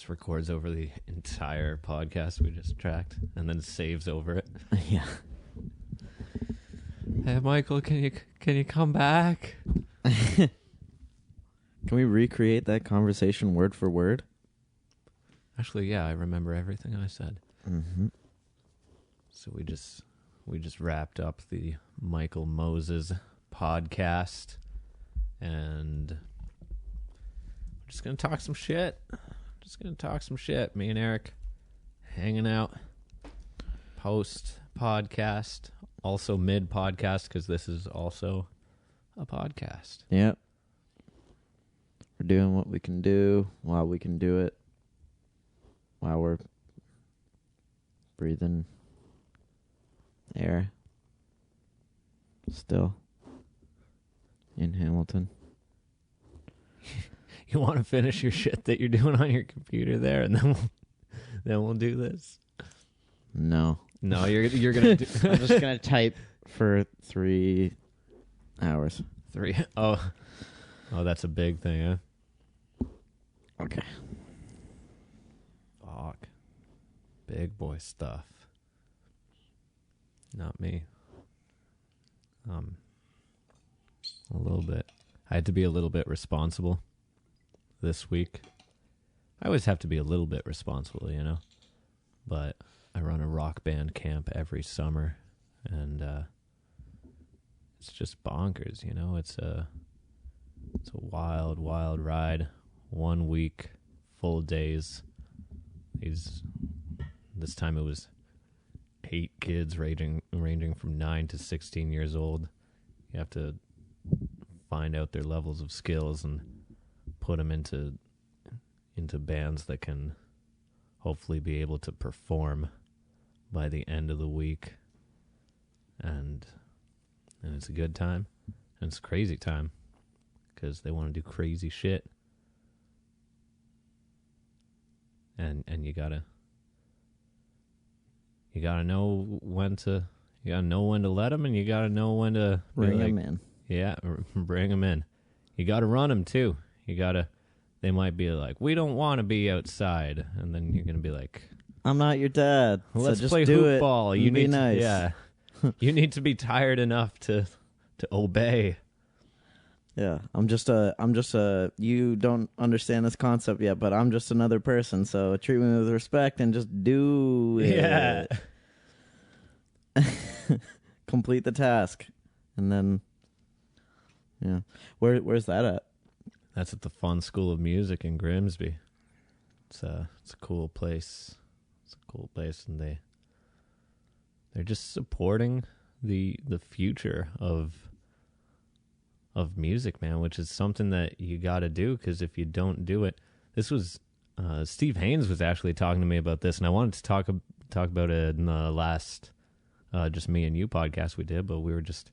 Just records over the entire podcast we just tracked and then saves over it. Yeah. Hey, Michael, can you come back? Can we recreate that conversation word for word? Actually, yeah, I remember everything I said. Mm-hmm. So we just wrapped up the Michael Moses podcast, and we're just gonna talk some shit. Me and Eric hanging out post podcast, also mid podcast, because this is also a podcast. Yep. We're doing what we can do while we can do it, while we're breathing air still in Hamilton. You want to finish your shit that you're doing on your computer there, and then we'll do this? No, you're gonna do. I'm just gonna type for 3 hours. 3. Oh, that's a big thing, huh? Okay. Fuck. Big boy stuff. Not me. A little bit. I had to be a little bit responsible this week. I always have to be a little bit responsible, you know? But I run a rock band camp every summer, and it's just bonkers, you know? It's a wild, wild ride. 1 week, full days. This time it was 8 kids ranging from 9 to 16 years old. You have to find out their levels of skills and put them into bands that can hopefully be able to perform by the end of the week. And it's a good time. And it's a crazy time because they want to do crazy shit. And you gotta know when to let them, and you gotta know when to bring them in. Yeah, bring them in. You gotta run them too. They might be like, we don't want to be outside, and then you're gonna be like, I'm not your dad. Let's so just play do hoop it. ball. You be need nice. Yeah, you need to be tired enough to obey. Yeah, I'm just a. You don't understand this concept yet, but I'm just another person. So treat me with respect and just do it. Yeah. Complete the task, and then, yeah. Where's that at? That's at the Fun School of Music in Grimsby. It's a cool place. It's a cool place, and they're just supporting the future of music, man, which is something that you got to do, because if you don't do it, this was Steve Haynes was actually talking to me about this, and I wanted to talk about it in the last just me and you podcast we did, but we were just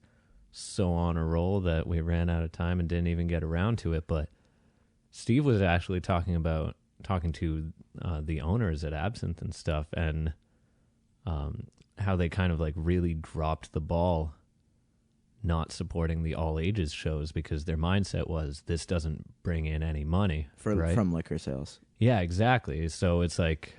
so on a roll that we ran out of time and didn't even get around to it. But Steve was actually talking to the owners at Absinthe and stuff, and how they kind of like really dropped the ball not supporting the all ages shows, because their mindset was, this doesn't bring in any money from liquor sales. Yeah, exactly. So it's like,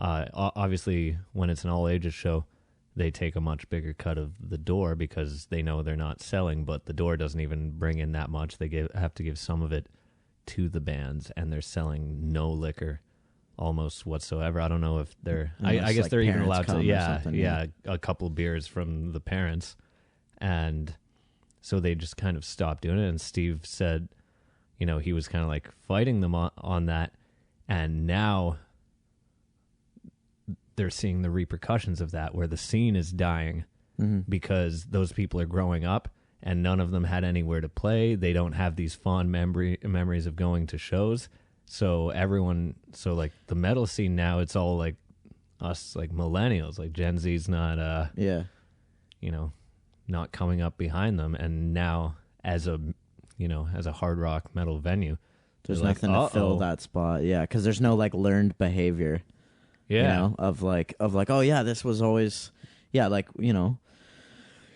obviously when it's an all ages show, they take a much bigger cut of the door because they know they're not selling, but the door doesn't even bring in that much. They have to give some of it to the bands, and they're selling no liquor almost whatsoever. I don't know if they're, I guess like they're even allowed to, yeah, a couple beers from the parents. And so they just kind of stopped doing it. And Steve said, you know, he was kind of like fighting them on that. And now they're seeing the repercussions of that, where the scene is dying because those people are growing up and none of them had anywhere to play. They don't have these fond memories of going to shows. So like the metal scene now, it's all like us, like millennials, like Gen Z's not, you know, not coming up behind them. And now as a hard rock metal venue, there's nothing to fill that spot. Yeah. Cause there's no like learned behavior. Yeah. You know, of like, oh yeah, this was always, yeah. Like, you know,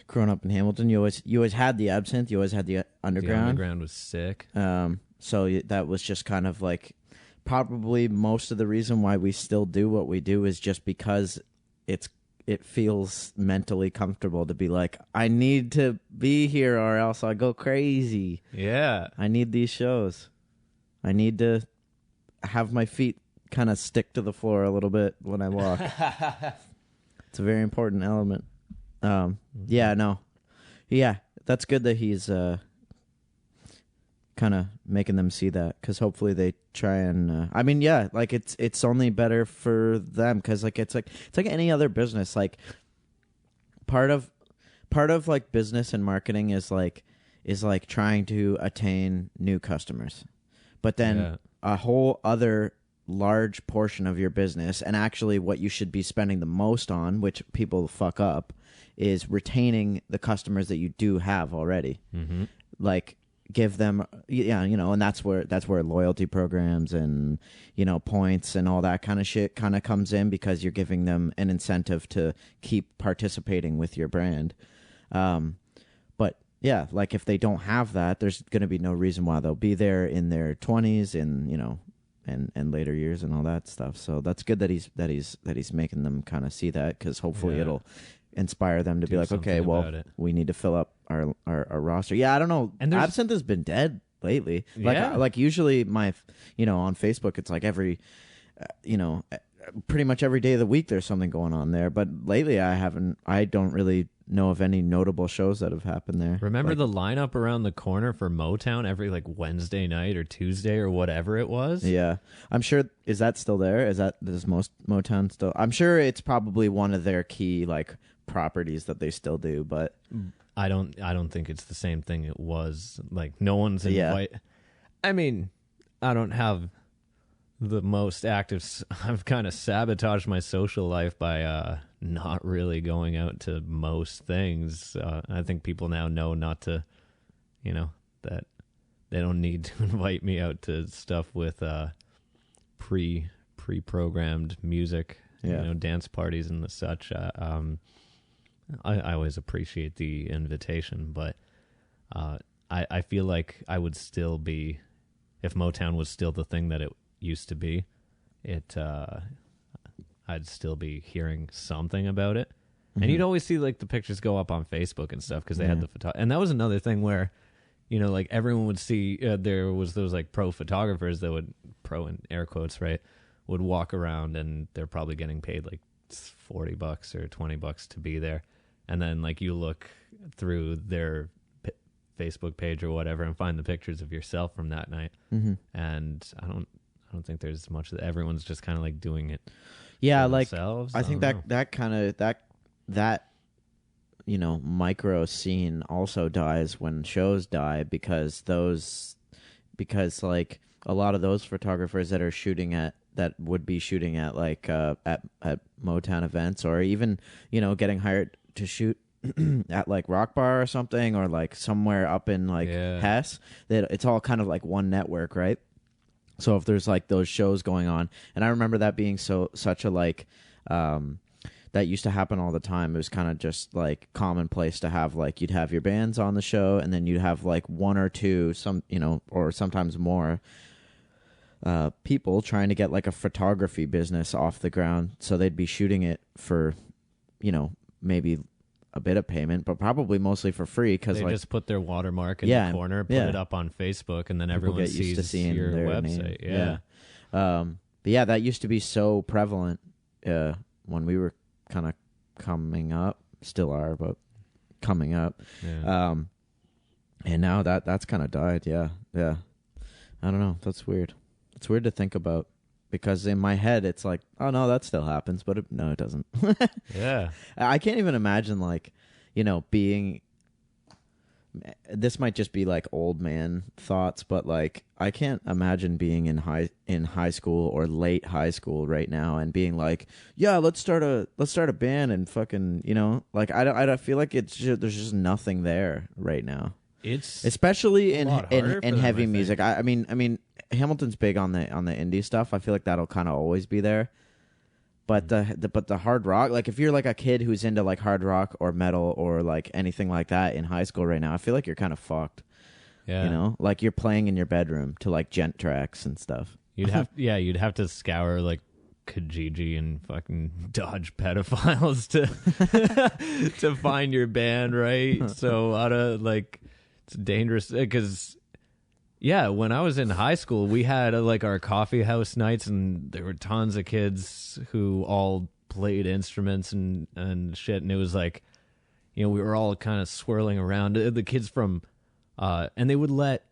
growing up in Hamilton, you always had the Absinthe, you always had the Underground. The Underground was sick. So that was just kind of like probably most of the reason why we still do what we do is just because it feels mentally comfortable to be like, I need to be here or else I go crazy. Yeah. I need these shows. I need to have my feet kind of stick to the floor a little bit when I walk. It's a very important element. Yeah, no. Yeah, that's good that he's kind of making them see that, because hopefully they try and I mean, yeah, like it's only better for them, because like it's like any other business. Like part of like business and marketing is like trying to attain new customers, but then a whole other large portion of your business, and actually what you should be spending the most on, which people fuck up, is retaining the customers that you do have already. Like give them, and that's where loyalty programs and points and all that kind of shit kind of comes in, because you're giving them an incentive to keep participating with your brand. But yeah, like if they don't have that, there's going to be no reason why they'll be there in their 20s and later years and all that stuff. So that's good that he's making them kind of see that, because hopefully it'll inspire them to be like, okay, well, we need to fill up our roster. Yeah, I don't know. And Absinthe has been dead lately. Like usually my, on Facebook, it's like every, pretty much every day of the week there's something going on there. But lately I don't really know of any notable shows that have happened there. Remember the lineup around the corner for Motown every like Wednesday night or Tuesday or whatever it was? Yeah. I'm sure, is that still there? Does most Motown still? I'm sure it's probably one of their key like properties that they still do, but I don't think it's the same thing it was. Like no one's invited. I mean, I don't have the most active. I've kind of sabotaged my social life by not really going out to most things. I think people now know not to, that they don't need to invite me out to stuff with pre-programmed music, dance parties and the such. I always appreciate the invitation, but I feel like I would still be, if Motown was still the thing that it used to be, I'd still be hearing something about it. And you'd always see like the pictures go up on Facebook and stuff, because they had the photo. And that was another thing where, like everyone would see, there was those like pro photographers that would, pro in air quotes, right, would walk around, and they're probably getting paid like $40 or $20 to be there. And then like you look through their Facebook page or whatever and find the pictures of yourself from that night. And I don't think there's much that everyone's just kind of like doing it. Yeah, like themselves. I think that kind of that micro scene also dies when shows die, because like a lot of those photographers that would be shooting at like at Motown events, or even getting hired to shoot at like Rock Bar or something, or like somewhere up in like Hess, that it's all kind of like one network, right? So if there's like those shows going on, and I remember that being such a like that used to happen all the time. It was kind of just like commonplace to have like, you'd have your bands on the show, and then you'd have like one or two, or sometimes more people trying to get like a photography business off the ground. So they'd be shooting it for, maybe a bit of payment, but probably mostly for free, because they like, just put their watermark in the corner, put it up on Facebook, and then everyone sees your website. But yeah, that used to be so prevalent when we were kind of coming up, still are, but coming up. And now that's kind of died. Yeah. I don't know. That's weird. It's weird to think about, because in my head it's like, oh no, that still happens, but no, it doesn't. Yeah. I can't even imagine like, being, this might just be like old man thoughts, but like I can't imagine being in high school or late high school right now and being like, yeah, let's start a band and fucking, like I feel like there's just nothing there right now. It's especially in heavy music. I mean Hamilton's big on the indie stuff. I feel like that'll kind of always be there. But the hard rock, like if you're like a kid who's into like hard rock or metal or like anything like that in high school right now, I feel like you're kind of fucked. Yeah. Like you're playing in your bedroom to like gent tracks and stuff. you'd have to scour like Kijiji and fucking dodge pedophiles to find your band, right? So it's dangerous because when I was in high school, we had like our coffee house nights, and there were tons of kids who all played instruments and shit, and it was like, we were all kind of swirling around. The kids from and they would let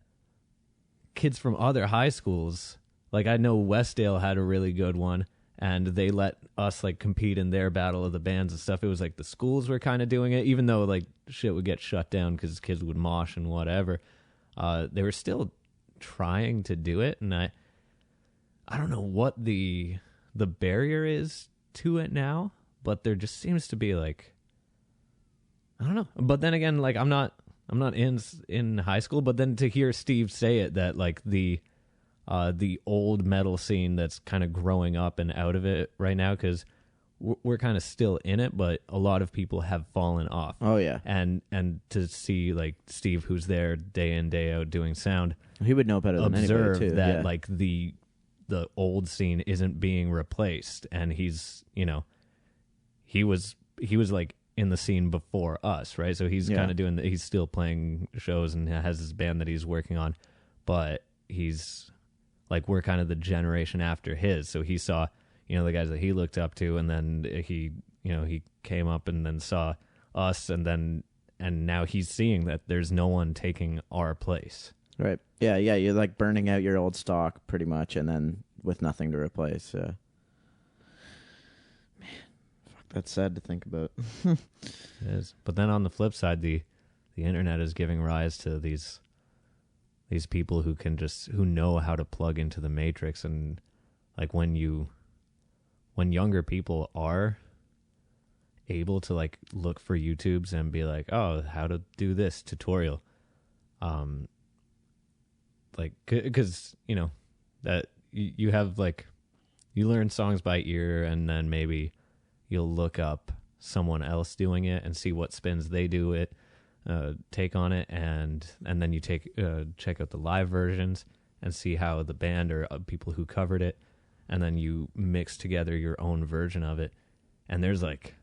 kids from other high schools, like I know Westdale had a really good one, and they let us like compete in their battle of the bands and stuff. It was like the schools were kind of doing it, even though like shit would get shut down because kids would mosh and whatever. They were still trying to do it, and I don't know what the barrier is to it now, but there just seems to be like, I don't know. But then again, like I'm not in high school, but then to hear Steve say it, that like the old metal scene that's kind of growing up and out of it right now, because we're kind of still in it, but a lot of people have fallen off. Oh yeah. And to see like Steve, who's there day in day out doing sound, he would know better than anybody too. That like the old scene isn't being replaced, and he's he was like in the scene before us, right? So he's kind of doing he's still playing shows and has his band that he's working on, but he's like, we're kind of the generation after his. So he saw, the guys that he looked up to, and then he came up and then saw us, and now he's seeing that there's no one taking our place. Right. Yeah. You're like burning out your old stock pretty much, and then with nothing to replace. Man, fuck, that's sad to think about. It is. But then on the flip side, the internet is giving rise to these people who know how to plug into the matrix. And like when younger people are able to like look for YouTubes and be like, oh, how to do this tutorial, like, because that you have like, you learn songs by ear, and then maybe you'll look up someone else doing it and see what spins they do it, take on it, and then you check out the live versions and see how the band or people who covered it, and then you mix together your own version of it. And there's like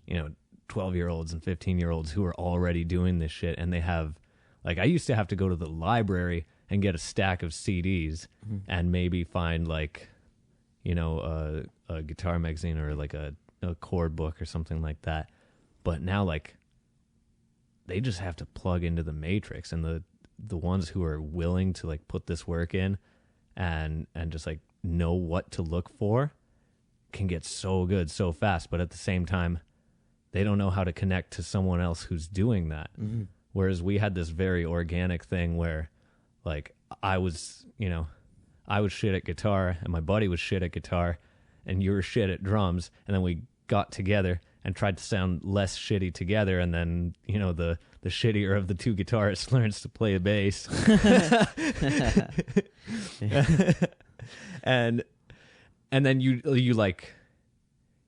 12-year-olds and 15-year-olds who are already doing this shit, and they have like, I used to have to go to the library and get a stack of CDs and maybe find like a guitar magazine or like a chord book or something like that. But now like they just have to plug into the matrix, and the ones who are willing to like put this work in and just like know what to look for can get so good so fast. But at the same time, they don't know how to connect to someone else who's doing that. Mm-hmm. Whereas we had this very organic thing where like I was shit at guitar, and my buddy was shit at guitar, and you were shit at drums, and then we got together and tried to sound less shitty together, and then the shittier of the two guitarists learns to play a bass. and then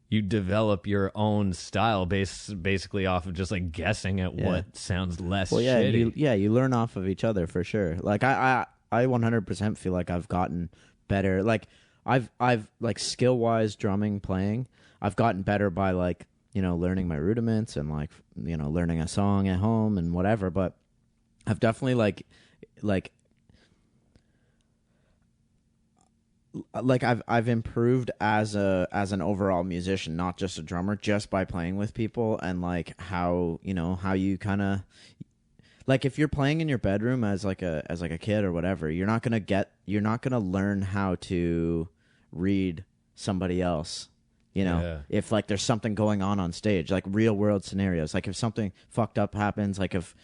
you develop your own style basically off of just like guessing at what sounds less shitty. You learn off of each other for sure. Like I 100% feel like I've gotten better. Like I've like skill wise drumming, playing, I've gotten better by like learning my rudiments and like learning a song at home and whatever. But I've definitely like I've improved as an overall musician, not just a drummer, just by playing with people, and like how you kind of like, if you're playing in your bedroom as like a kid or whatever, you're not gonna learn how to read somebody else. If like there's something going on stage, like real world scenarios, like if something fucked up happens, like if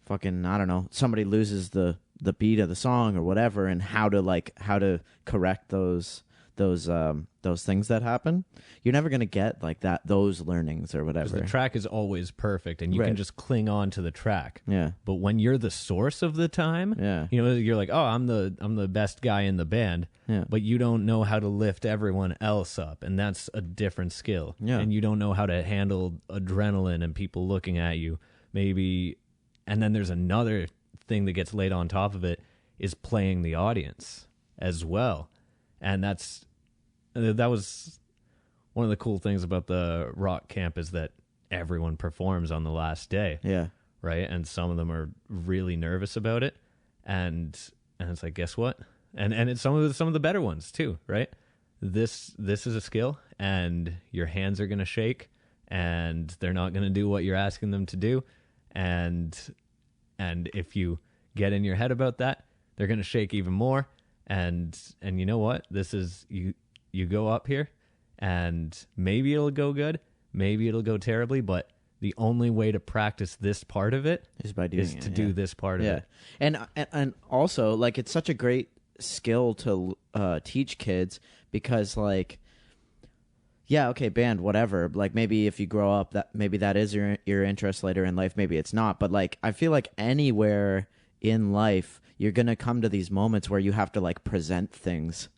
fucking, I don't know, somebody loses the beat of the song or whatever, and how to correct those things that happen, you're never going to get like those learnings or whatever. The track is always perfect, and you can just cling on to the track. Yeah. But when you're the source of the time, you're like, oh, I'm the best guy in the band. Yeah. But you don't know how to lift everyone else up, and that's a different skill. Yeah. And you don't know how to handle adrenaline and people looking at you, maybe. And then there's another thing that gets laid on top of it, is playing the audience as well. And that was one of the cool things about the rock camp, is that everyone performs on the last day. Yeah. Right. And some of them are really nervous about it. And it's like, guess what? And it's some of the better ones too, right? This is a skill, and your hands are going to shake, and they're not going to do what you're asking them to do. And if you get in your head about that, they're going to shake even more. And you know what? This is, you go up here, and maybe it'll go good, maybe it'll go terribly, but the only way to practice this part of it is by doing to do this part of it. And also, like, it's such a great skill to teach kids, because, like, yeah, okay, band, whatever. Like, maybe if you grow up, that is your interest later in life. Maybe it's not. But, like, I feel like anywhere in life, you're gonna come to these moments where you have to, like, present things.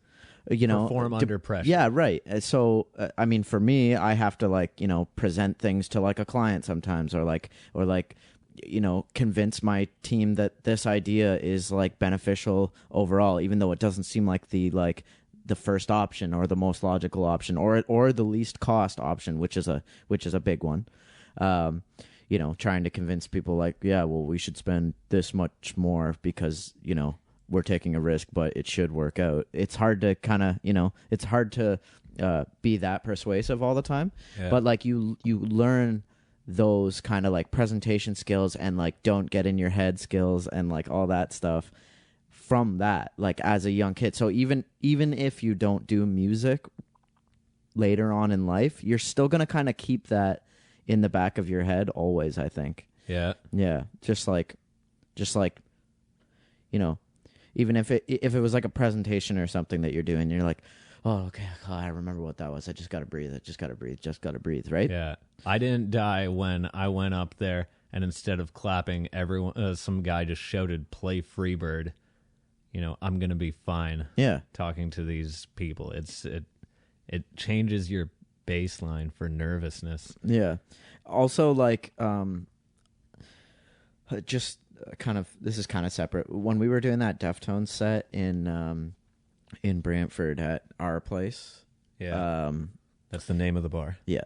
Perform under pressure. Yeah, right. So, I mean, for me, I have to, like, present things to, like, a client sometimes, or convince my team that this idea is, like, beneficial overall, even though it doesn't seem like the first option or the most logical option or the least cost option, which is a big one. Trying to convince people, like, yeah, well, we should spend this much more because, we're taking a risk, but it should work out. It's hard to kind of, it's hard to be that persuasive all the time. Yeah. But, like, you learn those kind of, like, presentation skills and, like, don't get in your head skills and, like, all that stuff from that, like, as a young kid. So even if you don't do music later on in life, you're still going to kind of keep that in the back of your head always, I think. Yeah. Yeah. Just like, even if it was like a presentation or something that you're doing, you're like, oh, okay, I remember what that was. I just got to breathe. Just got to breathe, right? Yeah. I didn't die when I went up there, and instead of clapping, everyone, some guy just shouted, "Play Freebird." I'm going to be fine. Yeah. Talking to these people. It changes your baseline for nervousness. Yeah. Also, like, just kind of, this is kind of separate. When we were doing that Deftones set in Brantford at our place. Yeah. That's the name of the bar. Yeah.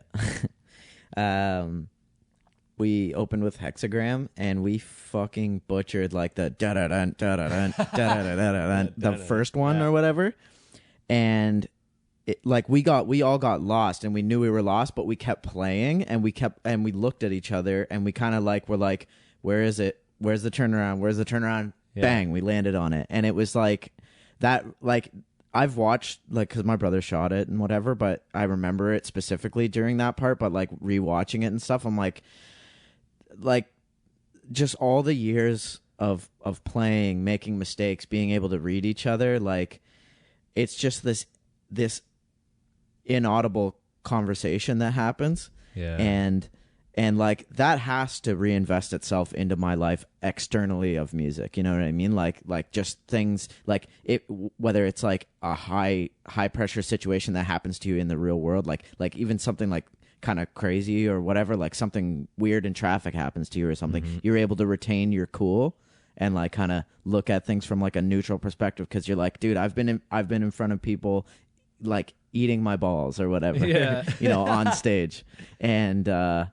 We opened with Hexagram, and we fucking butchered, like, the da-da-dun, da-da-dun, da-da-dun, the first one or whatever. And we all got lost, and we knew we were lost, but we kept playing, and we looked at each other, and we kind of, like, were like, where is it? Where's the turnaround? Where's the turnaround? Yeah. Bang, we landed on it. And it was like that, like, I've watched, like, because my brother shot it and whatever, but I remember it specifically during that part, but, like, rewatching it and stuff, I'm like, just all the years of playing, making mistakes, being able to read each other, like, it's just this inaudible conversation that happens. Yeah. And like, that has to reinvest itself into my life externally of music. You know what I mean? Like just things like it, whether it's like a high pressure situation that happens to you in the real world, like even something like kind of crazy or whatever, like something weird in traffic happens to you or something, mm-hmm. You're able to retain your cool and like kind of look at things from like a neutral perspective, because you're like, dude, I've been in front of people like eating my balls or whatever, yeah. On stage, and I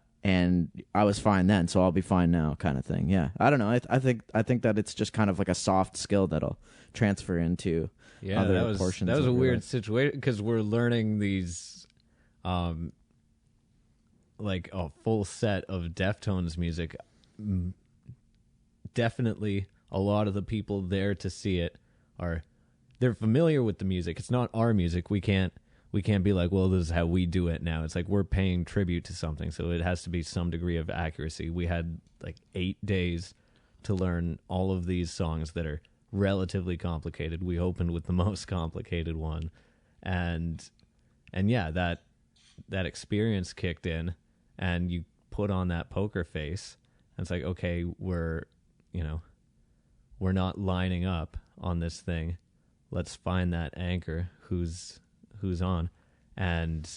was fine then, so I'll be fine now, kind of thing. Yeah, I don't know. I think that it's just kind of like a soft skill that'll transfer into other portions. That was a weird situation because we're learning these, like a full set of Deftones music. Definitely, a lot of the people there to see it they're familiar with the music. It's not our music. We can't be like, well, this is how we do it now. It's like we're paying tribute to something, so it has to be some degree of accuracy. We had like 8 days to learn all of these songs that are relatively complicated. We opened with the most complicated one, and yeah, that experience kicked in, and you put on that poker face, and it's like, okay, we're not lining up on this thing. Let's find that anchor who's on, and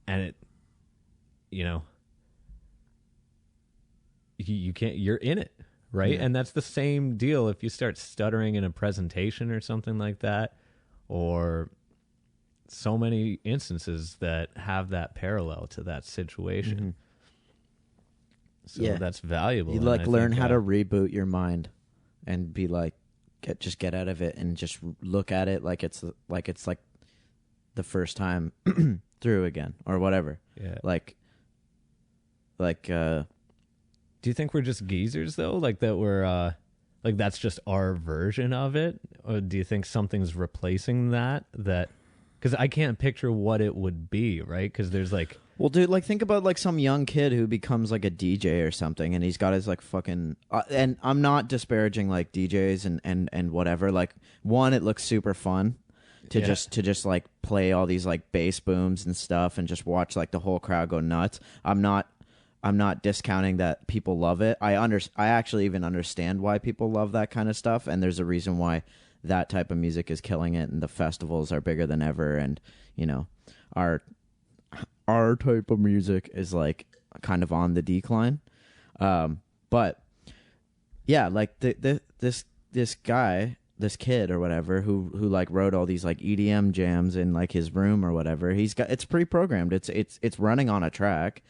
it, you can't, you're in it, right? Yeah. And that's the same deal if you start stuttering in a presentation or something like that, or so many instances that have that parallel to that situation. So that's valuable. You like learn how to reboot your mind and be like, get out of it and just look at it like it's the first time through again or whatever. Yeah. Do you think we're just geezers though? Like that we're like that's just our version of it? Or do you think something's replacing that? Because I can't picture what it would be, right? Because there's like... Well, dude, like think about like some young kid who becomes like a DJ or something, and he's got his like fucking... and I'm not disparaging like DJs and whatever. Like one, it looks super fun to just like play all these like bass booms and stuff and just watch like the whole crowd go nuts. I'm not discounting that people love it. I actually even understand why people love that kind of stuff, and there's a reason why that type of music is killing it, and the festivals are bigger than ever, and you know, our type of music is like kind of on the decline. But yeah, like this guy, this kid or whatever, who like wrote all these like EDM jams in like his room or whatever. It's pre-programmed. It's running on a track.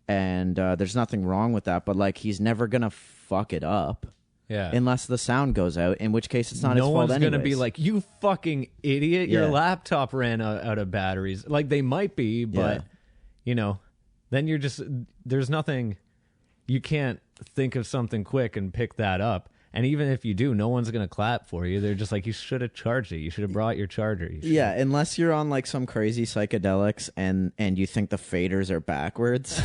And there's nothing wrong with that, but like he's never gonna fuck it up, unless the sound goes out. In which case, it's not his fault. No one's gonna be like, "You fucking idiot! Your Yeah. laptop ran out of batteries." Like they might be, but you know, then you're just there's nothing. You can't think of something quick and pick that up. And even if you do, no one's going to clap for you. They're just like, you should have charged it. You should have brought your charger. Yeah, unless you're on like some crazy psychedelics and you think the faders are backwards,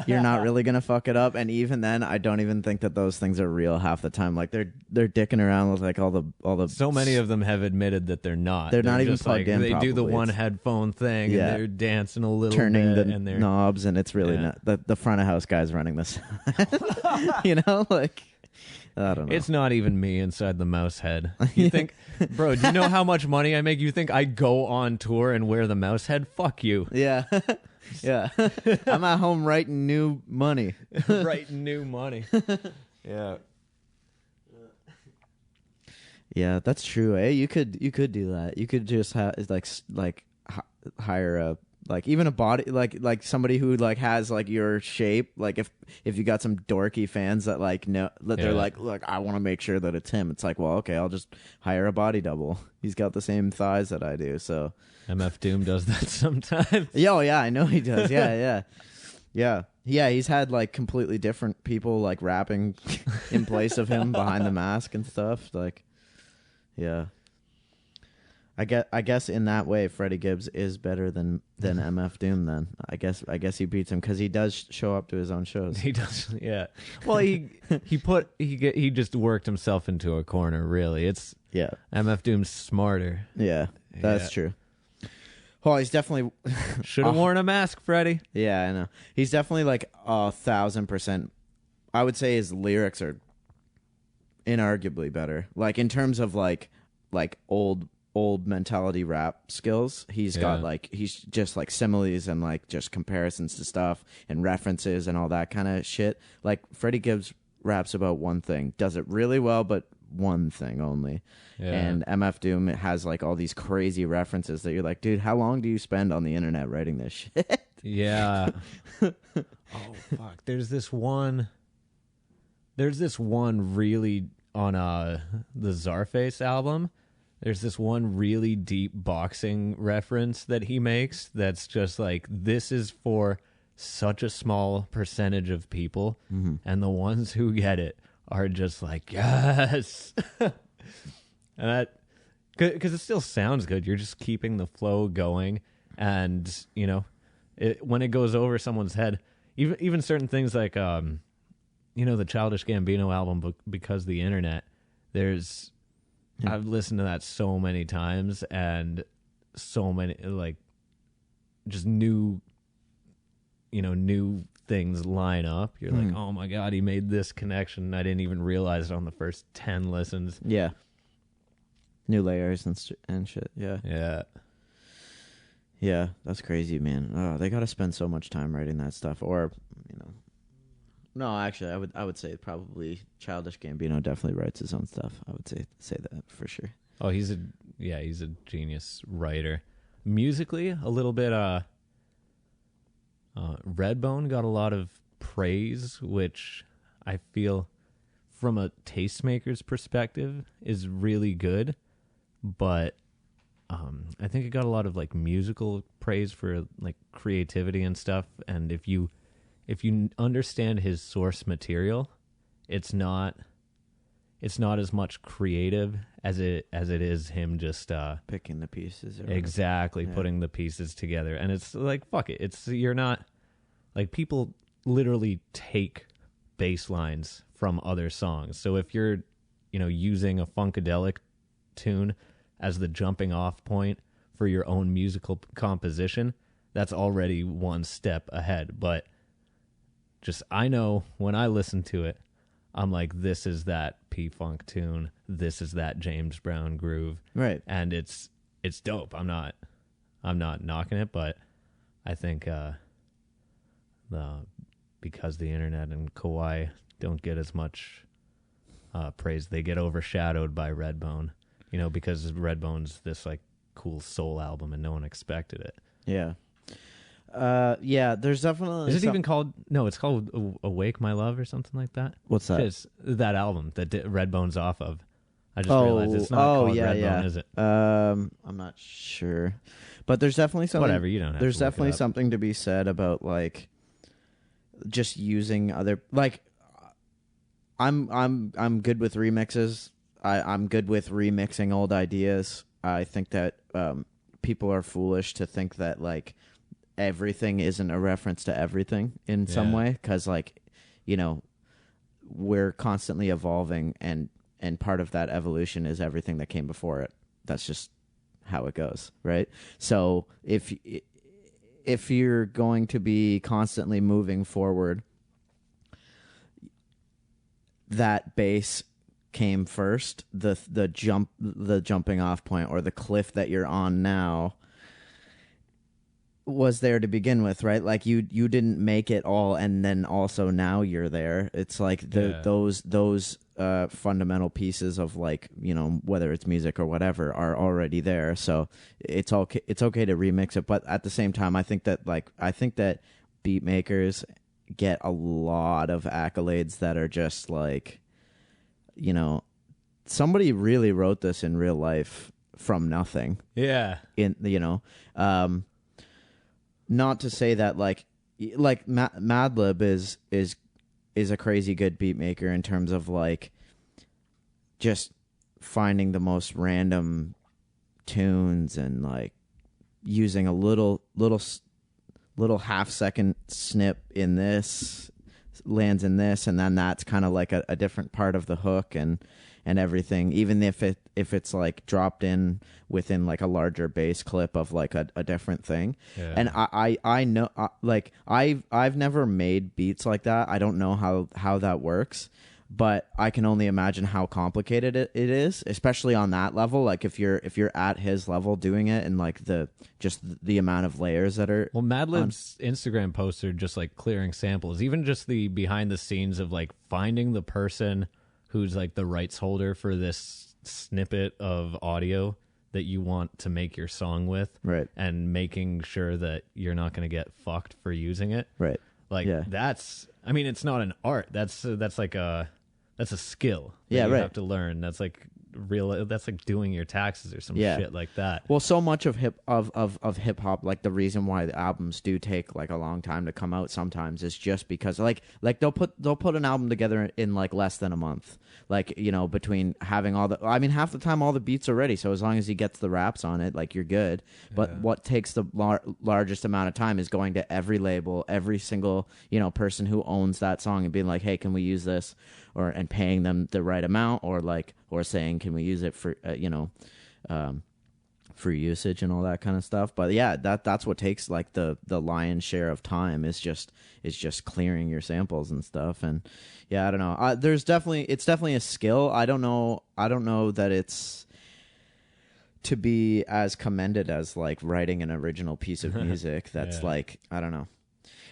you're not really going to fuck it up. And even then, I don't even think that those things are real half the time. Like they're dicking around with like all the. So many of them have admitted that they're not. They're not even plugged in. They do the probably. one headphone thing and they're dancing a little turning bit. the and they're knobs, and it's really not the front of house guys running this. You know, like. I don't know. It's not even me inside the mouse head. You think, bro, do you know how much money I make? You think I go on tour and wear the mouse head? Fuck you. Yeah. Yeah. I'm at home writing new money. Writing new money. Yeah. Yeah, that's true. You could do that. You could just hire a like even a body like somebody who like has like your shape. Like if you got some dorky fans that like know that they're like, look, I want to make sure that it's him. It's like, well, okay, I'll just hire a body double. He's got the same thighs that I do. So MF Doom does that sometimes. Yeah, I know he does. Yeah. He's had like completely different people like rapping in place of him behind the mask and stuff. Like, yeah. I guess in that way, Freddie Gibbs is better than MF Doom. Then I guess he beats him because he does show up to his own shows. He does, yeah. Well, he just worked himself into a corner. Really, it's MF Doom's smarter. Yeah, that's true. Oh, he's definitely should have worn a mask, Freddie. Yeah, I know. He's definitely like 1,000%. I would say his lyrics are inarguably better. Like in terms of like old mentality rap skills, he's got like he's just like similes and like just comparisons to stuff and references and all that kind of shit. Like Freddie Gibbs raps about one thing, does it really well, but one thing only. And MF Doom has like all these crazy references that you're like, dude, how long do you spend on the internet writing this shit? Yeah. Oh fuck. There's this one really on the Czarface album. There's this one really deep boxing reference that he makes that's just like, this is for such a small percentage of people, and the ones who get it are just like, yes. And that, because it still sounds good. You're just keeping the flow going, and, you know, when it goes over someone's head, even certain things like, you know, the Childish Gambino album, Because the Internet, there's... I've listened to that so many times, and so many like just new things line up. You're like, oh my god, he made this connection. I didn't even realize it on the first 10 listens. Yeah, new layers and shit. Yeah, that's crazy, man. Oh, they got to spend so much time writing that stuff, or you know. No, actually, I would say probably Childish Gambino definitely writes his own stuff. I would say that for sure. Oh, he's he's a genius writer. Musically, a little bit. Redbone got a lot of praise, which I feel, from a tastemaker's perspective, is really good. But I think it got a lot of like musical praise for like creativity and stuff. And if you understand his source material, it's not as much creative as it is him just picking the pieces. Exactly, putting the pieces together. And it's like, fuck it. You're not like, people literally take bass lines from other songs. So if you're, using a funkadelic tune as the jumping off point for your own musical composition, that's already one step ahead. But just, I know when I listen to it, I'm like, this is that P-Funk tune. This is that James Brown groove. Right. And it's dope. I'm not knocking it, but I think because the internet and Kawhi don't get as much praise, they get overshadowed by Redbone. Because Redbone's this like cool soul album and no one expected it. Yeah. There's definitely... Is it even called... No, it's called Awake My Love or something like that? What's that? It's that album that Redbone's off of. I just realized it's not called Redbone, is it? I'm not sure. But there's definitely something... Whatever, you don't have There's to look definitely it up. something to be said about, like, just using other... Like, I'm good with remixes. I'm good with remixing old ideas. I think that people are foolish to think that, like, everything isn't a reference to everything in some way, because, like, we're constantly evolving, and part of that evolution is everything that came before it. That's just how it goes, right? So if you're going to be constantly moving forward, that base came first. The jumping off point, or the cliff that you're on now, was there to begin with, right? Like you didn't make it all and then also now you're there. It's like those fundamental pieces of, like, whether it's music or whatever, are already there. So it's okay to remix it, but at the same time, I think that beat makers get a lot of accolades that are just like, somebody really wrote this in real life from nothing. Yeah. Not to say that like Madlib is a crazy good beat maker in terms of, like, just finding the most random tunes and, like, using a little half-second snip in this, lands in this, and then that's kind of like a different part of the hook and everything, even if it's like dropped in within, like, a larger bass clip of, like, a different thing. Yeah. And I know, like, I've never made beats like that. I don't know how that works, but I can only imagine how complicated it is, especially on that level. Like, if you're at his level doing it, and, like, the amount of layers that are... Well, Madlib's Instagram posts are just, like, clearing samples. Even just the behind the scenes of, like, finding the person who's, like, the rights holder for this snippet of audio that you want to make your song with, right? And making sure that you're not going to get fucked for using it, right? Like, that's... I mean, it's not an art. That's like a skill that you have to learn. That's like that's like doing your taxes or some shit like that. Well, so much of hip hop, like, the reason why the albums do take, like, a long time to come out sometimes is just because, like they'll put an album together in, like, less than a month. Like, between having half the time all the beats are ready, so as long as he gets the raps on it, like, you're good. But what takes the largest amount of time is going to every label, every single, person who owns that song, and being like, hey, can we use this? And paying them the right amount, or saying, can we use it for free usage and all that kind of stuff. But yeah, that's what takes, like, the lion's share of time is just clearing your samples and stuff. And yeah, I don't know. It's definitely a skill. I don't know that it's to be as commended as, like, writing an original piece of music. That's like, I don't know.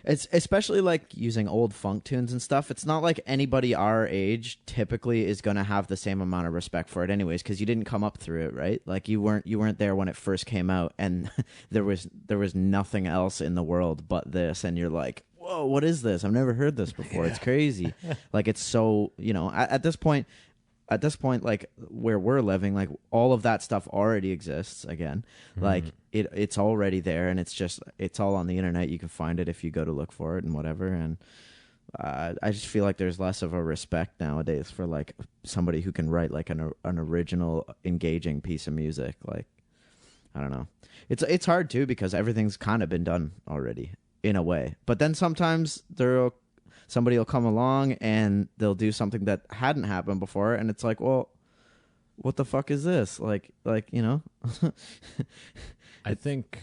It's especially like using old funk tunes and stuff. It's not like anybody our age typically is going to have the same amount of respect for it anyways, because you didn't come up through it, right? Like you weren't there when it first came out, and there was nothing else in the world but this, and you're like, whoa, what is this? I've never heard this before. It's crazy. Like, it's so, at this point, like where we're living, like all of that stuff already exists again. Like it's already there, and it's all on the internet. You can find it if you go to look for it and whatever. And I just feel like there's less of a respect nowadays for like somebody who can write like an original, engaging piece of music. Like, I don't know. It's hard too, because everything's kind of been done already in a way. But then sometimes somebody will come along and they'll do something that hadn't happened before, and it's like, well, what the fuck is this? Like I think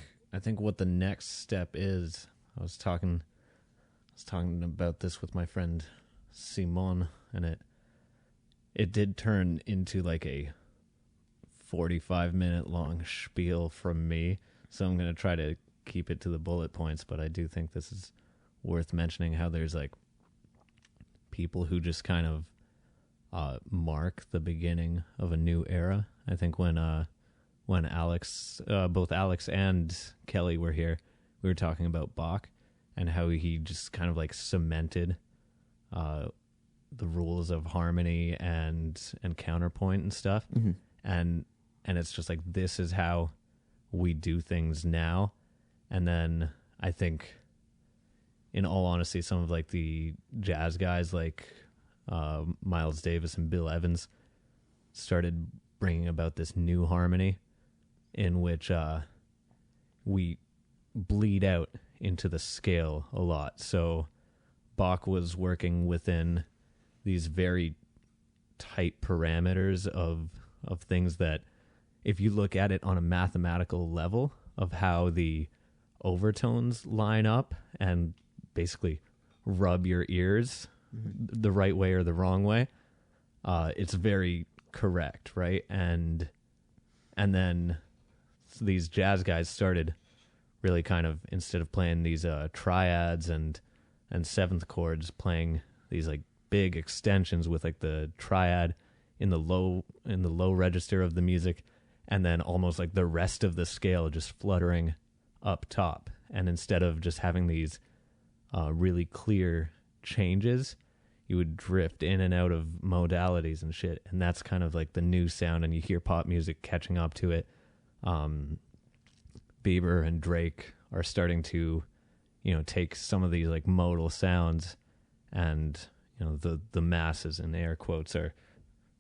what the next step is. I was talking about this with my friend Simon, and it did turn into like a 45-minute long spiel from me. So I'm going to try to keep it to the bullet points, but I do think this is worth mentioning, how there's like people who just kind of mark the beginning of a new era. I think when Alex, both Alex and Kelly were here, we were talking about Bach and how he just kind of like cemented the rules of harmony and counterpoint and stuff. Mm-hmm. And it's just like, this is how we do things now. And then I think, in all honesty, some of like the jazz guys like Miles Davis and Bill Evans started bringing about this new harmony in which we bleed out into the scale a lot. So Bach was working within these very tight parameters of things that, if you look at it on a mathematical level of how the overtones line up and basically rub your ears the right way or the wrong way, it's very correct, right? And then these jazz guys started really kind of, instead of playing these triads and seventh chords, playing these like big extensions with like the triad in the low register of the music, and then almost like the rest of the scale just fluttering up top. And instead of just having these really clear changes, you would drift in and out of modalities and shit. And that's kind of like the new sound, and you hear pop music catching up to it. Bieber and Drake are starting to, take some of these like modal sounds, and, the masses, in air quotes, are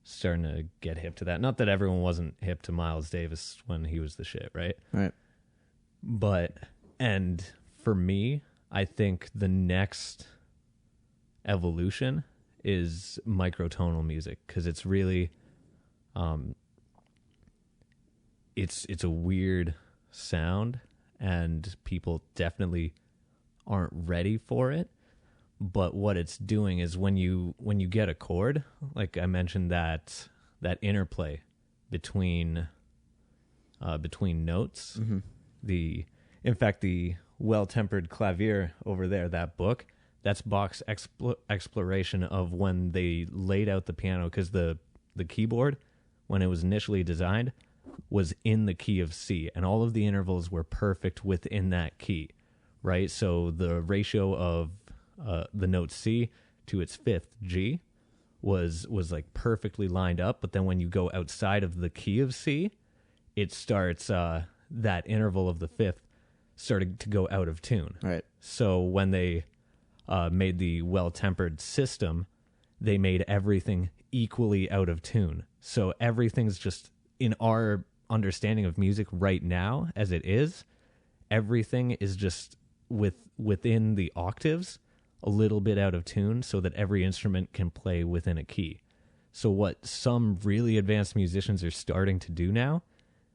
starting to get hip to that. Not that everyone wasn't hip to Miles Davis when he was the shit, right? Right. But, and for me, I think the next evolution is microtonal music, because it's really, it's a weird sound, and people definitely aren't ready for it. But what it's doing is, when you get a chord, like I mentioned, that interplay between notes, mm-hmm. In fact, the Well-Tempered Clavier over there, that book, that's Bach's exploration of when they laid out the piano, because the keyboard, when it was initially designed, was in the key of C, and all of the intervals were perfect within that key, right? So the ratio of the note C to its fifth G was like perfectly lined up. But then when you go outside of the key of C, it starts that interval of the fifth started to go out of tune. Right. So when they made the well-tempered system, they made everything equally out of tune. So everything's just, in our understanding of music right now as it is, everything is just within the octaves, a little bit out of tune, so that every instrument can play within a key. So what some really advanced musicians are starting to do now,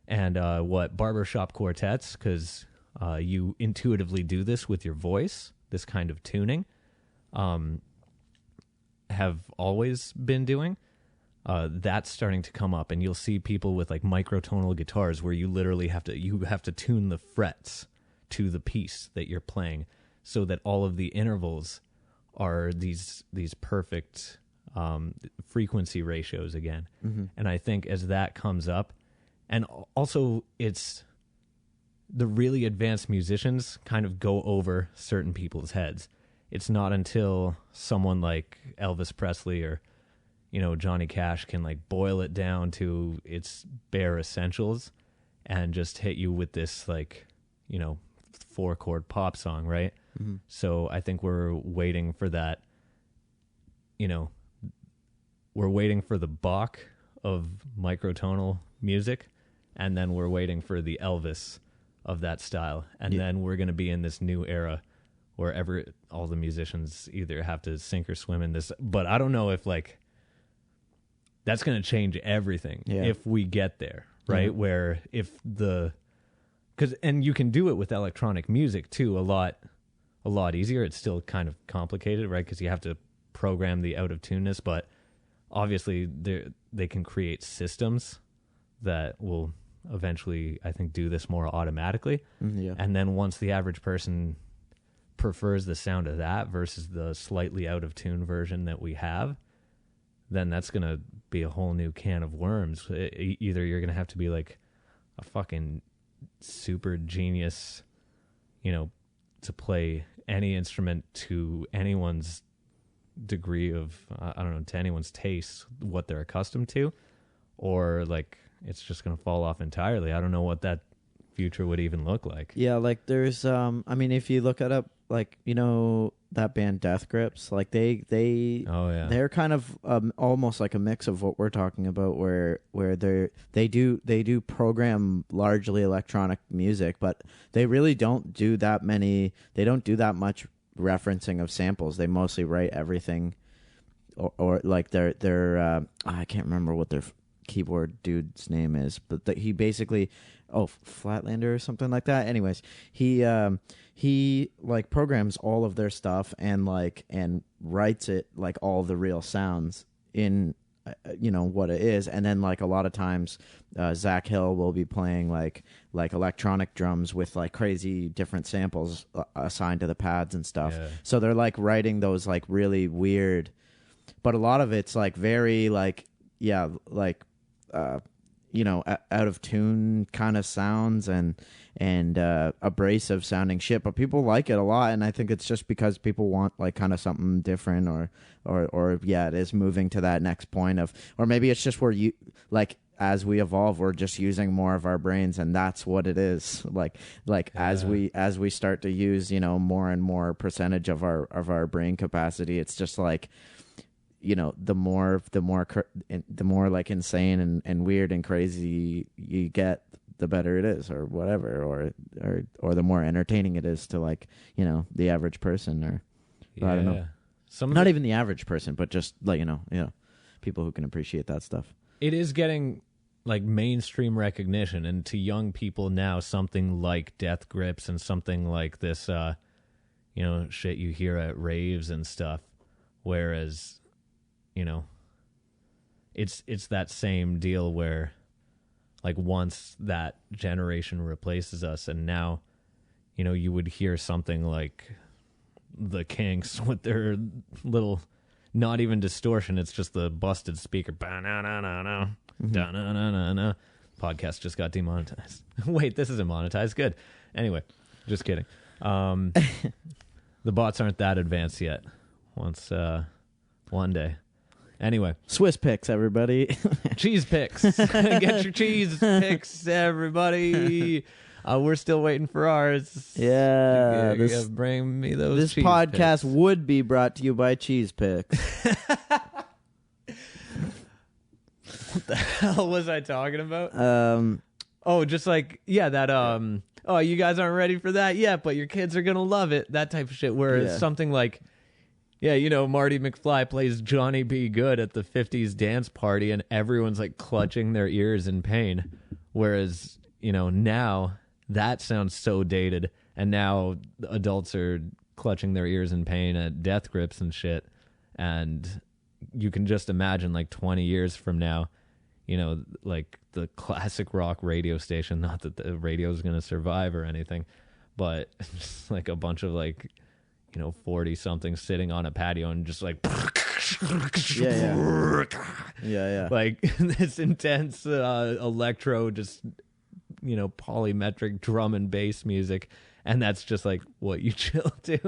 and what barbershop quartets, because you intuitively do this with your voice, this kind of tuning, have always been doing, that's starting to come up. And you'll see people with like microtonal guitars where you literally have to tune the frets to the piece that you're playing. so that all of the intervals are these perfect frequency ratios again. And I think as that comes up, and also it's the really advanced musicians kind of go over certain people's heads. It's not until someone like Elvis Presley or, you know, Johnny Cash can like boil it down to its bare essentials and just hit you with this like, you know, 4-chord pop song, right? So I think we're waiting for that, you know, we're waiting for the Bach of microtonal music, and then we're waiting for the Elvis of that style. And then we're going to be in this new era where all the musicians either have to sink or swim in this. But I don't know if like that's going to change everything if we get there, right? Where if and you can do it with electronic music too a lot easier. It's still kind of complicated, right? Because you have to program the out of tuneness, but obviously they can create systems that will eventually, I think, do this more automatically. And then once the average person prefers the sound of that versus the slightly out of tune version that we have, then that's going to be a whole new can of worms. Either you're going to have to be like a fucking super genius, you know, to play any instrument to anyone's degree of, I don't know, to anyone's taste, what they're accustomed to, or like it's just going to fall off entirely. I don't know what that future would even look like. Yeah, like there's I mean, if you look it up, like, you know, that band Death Grips, like they're kind of almost like a mix of what we're talking about, where they do program largely electronic music, but they really don't do that much referencing of samples. They mostly write everything, or like they're I can't remember what their keyboard dude's name is, but he basically Flatlander or something like that. Anyways, he like programs all of their stuff and writes it like all the real sounds in you know what it is, and then like a lot of times Zach Hill will be playing like electronic drums with like crazy different samples assigned to the pads and stuff. So they're like writing those like really weird, but a lot of it's like very like you know, out of tune kind of sounds and abrasive sounding shit, but people like it a lot, and I think it's just because people want like kind of something different, or it is moving to that next point of, or maybe it's just where you like, as we evolve, we're just using more of our brains, and that's what it is. As we start to use, you know, more and more percentage of our brain capacity, it's just like, you know, the more like insane and weird and crazy you get, the better it is, or whatever, or the more entertaining it is to, like, you know, the average person, or I don't know, not even the average person, but just like, you know, people who can appreciate that stuff. It is getting like mainstream recognition, and to young people now, something like Death Grips and something like this, you know, shit you hear at raves and stuff, whereas, you know, it's that same deal where, like, once that generation replaces us, and now, you know, you would hear something like the Kinks with their little, not even distortion, it's just the busted speaker. Podcast just got demonetized. Wait, this isn't monetized. Good. Anyway, just kidding. The bots aren't that advanced yet. One day. Anyway, Swiss picks, everybody. Cheese picks. Get your cheese picks, everybody. We're still waiting for ours. Yeah, bring me those. This cheese podcast picks. would be brought to you by Cheese Picks. What the hell was I talking about? Just like, that. Oh, you guys aren't ready for that yet, but your kids are gonna love it. That type of shit. Whereas something like, you know, Marty McFly plays Johnny B. Good at the 50s dance party, and everyone's like clutching their ears in pain. Whereas, you know, now that sounds so dated, and now adults are clutching their ears in pain at Death Grips and shit. And you can just imagine, like, 20 years from now, you know, like the classic rock radio station, not that the radio is going to survive or anything, but just like a bunch of like 40 something sitting on a patio and just like yeah like this intense electro, just polymetric drum and bass music, and that's just like what you chill to.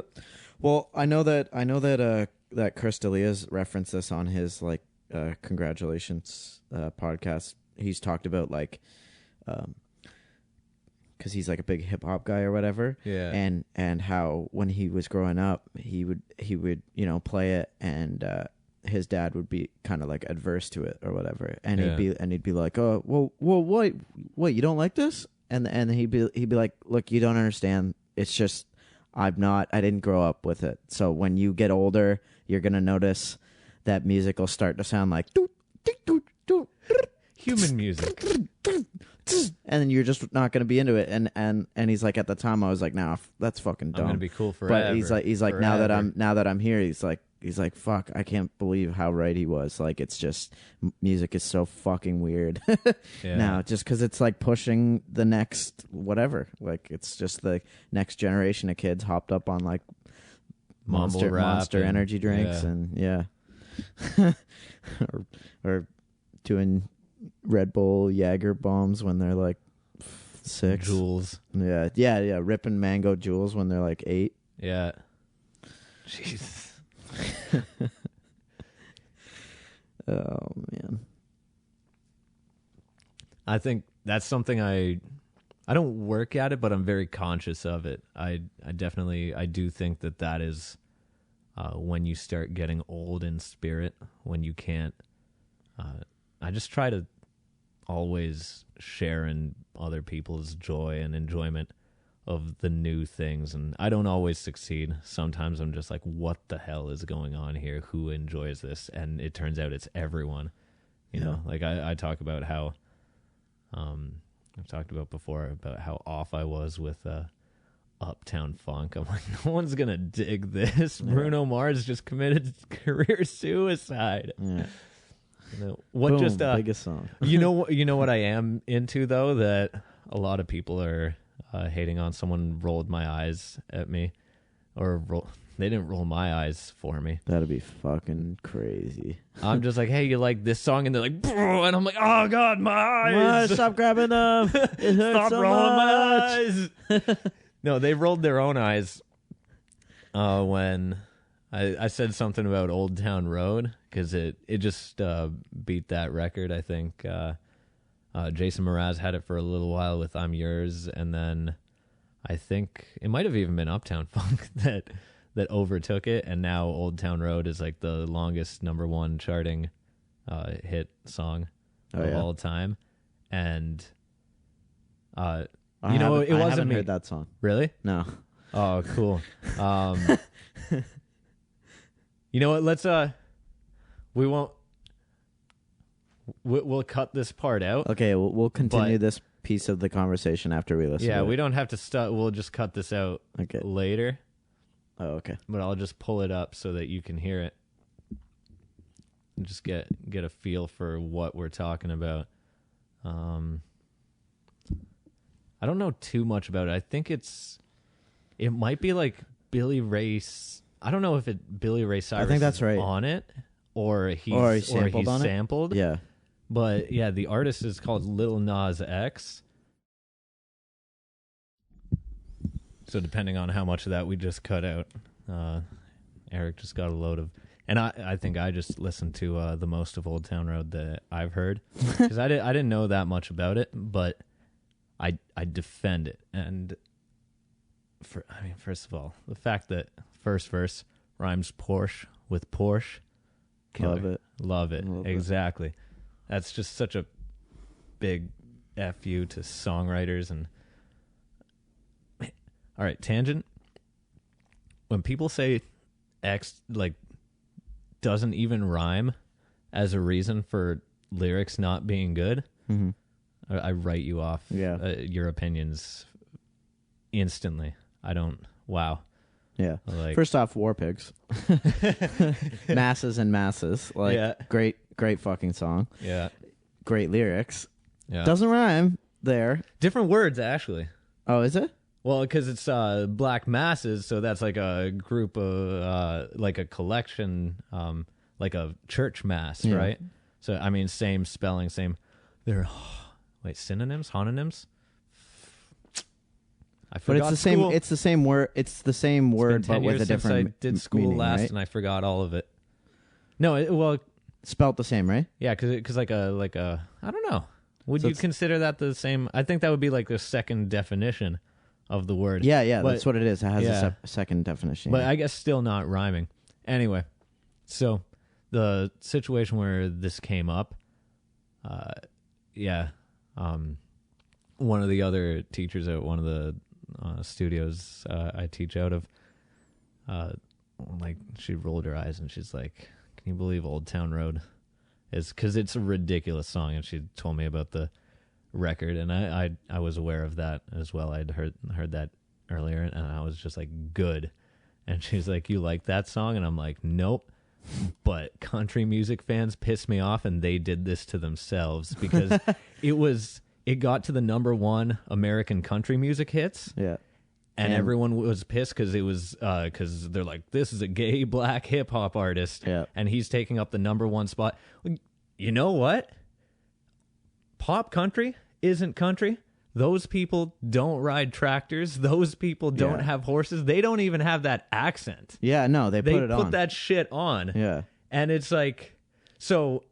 Well, I know that that Chris D'Elia's referenced this on his like congratulations podcast. He's talked about like because he's like a big hip hop guy or whatever. Yeah. And how when he was growing up, he would play it, and his dad would be kind of like adverse to it or whatever, and he'd be like, oh, well, what, you don't like this? And he'd be like, look, you don't understand. It's just I didn't grow up with it. So when you get older, you're gonna notice that music will start to sound like human music. And then you're just not going to be into it. And he's like, at the time I was like, nah, that's fucking dumb. I'm going to be cool forever. But he's like now that I'm here, he's like, fuck, I can't believe how right he was. Like, it's just, music is so fucking weird now, just because it's like pushing the next whatever. Like, it's just the next generation of kids hopped up on like Monster energy drinks and or doing Red Bull Jaeger bombs when they're like 6. Jules. Yeah. Ripping mango Jules when they're like 8. Yeah. Jesus. Oh man. I think that's something I don't work at it, but I'm very conscious of it. I do think that is when you start getting old in spirit, when you can't. I just try to always share in other people's joy and enjoyment of the new things, and I don't always succeed. Sometimes I'm just like, what the hell is going on here? Who enjoys this? And it turns out it's everyone. You know, like I talk about how I've talked about before about how off I was with Uptown Funk. I'm like, no one's gonna dig this. Bruno Mars just committed career suicide. What? Boom, just biggest song. you know what I am into though, that a lot of people are hating on. Someone rolled my eyes at me, or they didn't roll my eyes for me. That'd be fucking crazy. I'm just like, hey, you like this song? And they're like, and I'm like, oh god, my eyes! Stop grabbing them! It hurts Stop so rolling much. my eyes! No, they rolled their own eyes when I said something about Old Town Road, because it just beat that record. I think Jason Mraz had it for a little while with I'm Yours, and then I think it might have even been Uptown Funk that overtook it, and now Old Town Road is like the longest #1 charting hit song of all time. And it wasn't I haven't heard that song. Really? No. Oh, cool. You know what? Let's we'll cut this part out. Okay, we'll continue this piece of the conversation after we listen. Yeah, to we it. don't have to start. We'll just cut this out later. Oh, okay. But I'll just pull it up so that you can hear it. And just get a feel for what we're talking about. I don't know too much about it. I think it might be like Billy Ray. I don't know if Billy Ray Cyrus. I think that's right. On it, or he's sampled. Yeah, but yeah, the artist is called Lil Nas X. So depending on how much of that we just cut out, Eric just got a load of, and I think I just listened to the most of Old Town Road that I've heard, because I didn't know that much about it, but I defend it. And first of all, the fact that first verse rhymes Porsche with Porsche, killer. Love it. Exactly. That's just such a big F you to songwriters. And all right, tangent. When people say X like doesn't even rhyme as a reason for lyrics not being good, I write you off. Your opinions instantly. I don't. Wow. Yeah. Like, first off, War Pigs. Masses and Masses. Like, great fucking song. Yeah. Great lyrics. Yeah. Doesn't rhyme there. Different words, actually. Oh, is it? Well, because it's black masses, so that's like a group of like a collection, like a church mass, right? So I mean, same spelling, same. They're synonyms, homonyms. I forgot. But it's the same. It's the same word. It's the same word, but with a different. I did school meaning, last, right? and I forgot all of it. No, spelt the same, right? Yeah, because like a I don't know. Would you consider that the same? I think that would be like the second definition of the word. Yeah, that's what it is. It has a second definition. But I guess still not rhyming. Anyway, so the situation where this came up, one of the other teachers at one of the studios I teach out of, like she rolled her eyes and she's like, "Can you believe Old Town Road?" Because it's a ridiculous song, and she told me about the record, and I was aware of that as well. I'd heard that earlier, and I was just like, good. And she's like, "You like that song?" And I'm like, "Nope." But country music fans piss me off, and they did this to themselves because it got to the #1 American country music hits. Yeah. And everyone was pissed because it was because they're like, this is a gay black hip hop artist, and he's taking up the #1 spot. You know what? Pop country isn't country. Those people don't ride tractors. Those people don't have horses. They don't even have that accent. Yeah, no, they put that shit on. Yeah, and it's like, so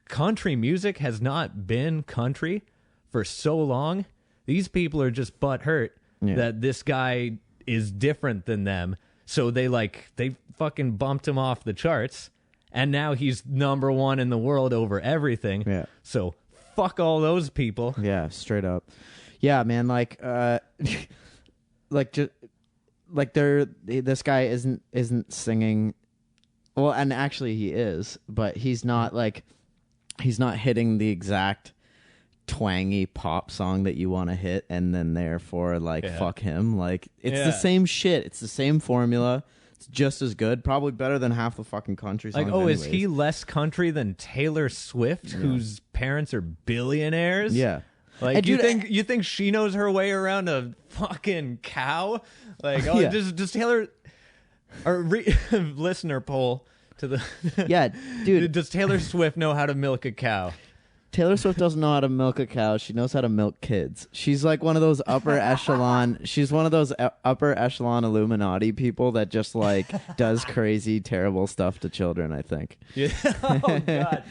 country music has not been country for so long. These people are just butthurt that this guy is different than them. So they fucking bumped him off the charts, and now he's #1 in the world over everything. Yeah. So fuck all those people. Yeah, straight up. Yeah, man, this guy isn't singing. Well, and actually he is, but he's not hitting the exact twangy pop song that you want to hit, and then therefore fuck him. Like, it's the same shit. It's the same formula. It's just as good, probably better than half the fucking country songs. Like, anyways. Is he less country than Taylor Swift, whose parents are billionaires? Yeah. Like, and you think she knows her way around a fucking cow? Like, does Taylor or listener poll to the dude, does Taylor Swift know how to milk a cow? Taylor Swift doesn't know how to milk a cow. She knows how to milk kids. She's like one of those upper echelon. She's one of those upper echelon Illuminati people that just does crazy, terrible stuff to children, I think. Yeah. Oh God.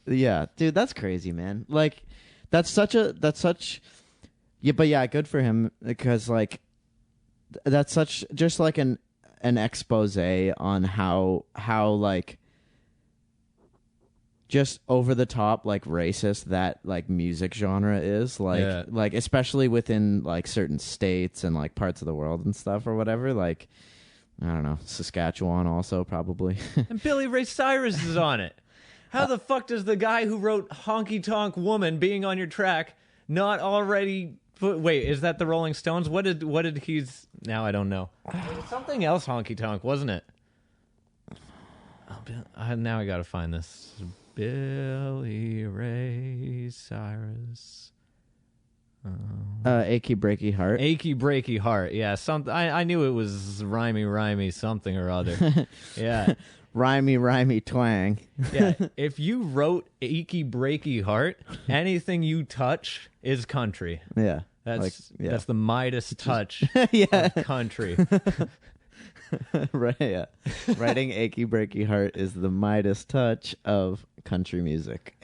Yeah, dude, that's crazy, man. Like, that's such. Yeah, but yeah, good for him, because that's such just like an expose on how just over the top racist that music genre is, especially within certain states and parts of the world and stuff or whatever. I don't know, Saskatchewan also probably. And Billy Ray Cyrus is on it. How the fuck does the guy who wrote Honky Tonk Woman being on your track not already wait, is that the Rolling Stones? What did he's now I don't know. It was something else Honky Tonk, wasn't it? Now I gotta find this. Billy Ray Cyrus. Achy Breaky Heart. Achy Breaky Heart. Yeah, I knew it was rhymey something or other. Yeah. Rhymey twang. Yeah. If you wrote Achy Breaky Heart, anything you touch is country. Yeah. That's the Midas touch of country. Right, yeah. Writing Achy Breaky Heart is the Midas touch of country music.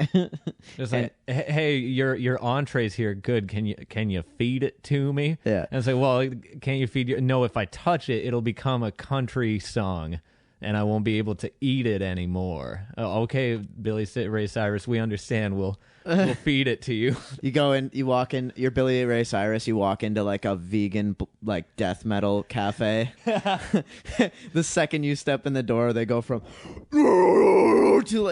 It's like, hey, your entree's here. Good. Can you feed it to me? Yeah. And it's like, well, can you feed your? No, if I touch it, it'll become a country song, and I won't be able to eat it anymore. Okay, Billy Ray Cyrus, we understand. We'll feed it to you. You go in, you walk in, you're Billy Ray Cyrus, you walk into a vegan death metal cafe. The second you step in the door, they go from to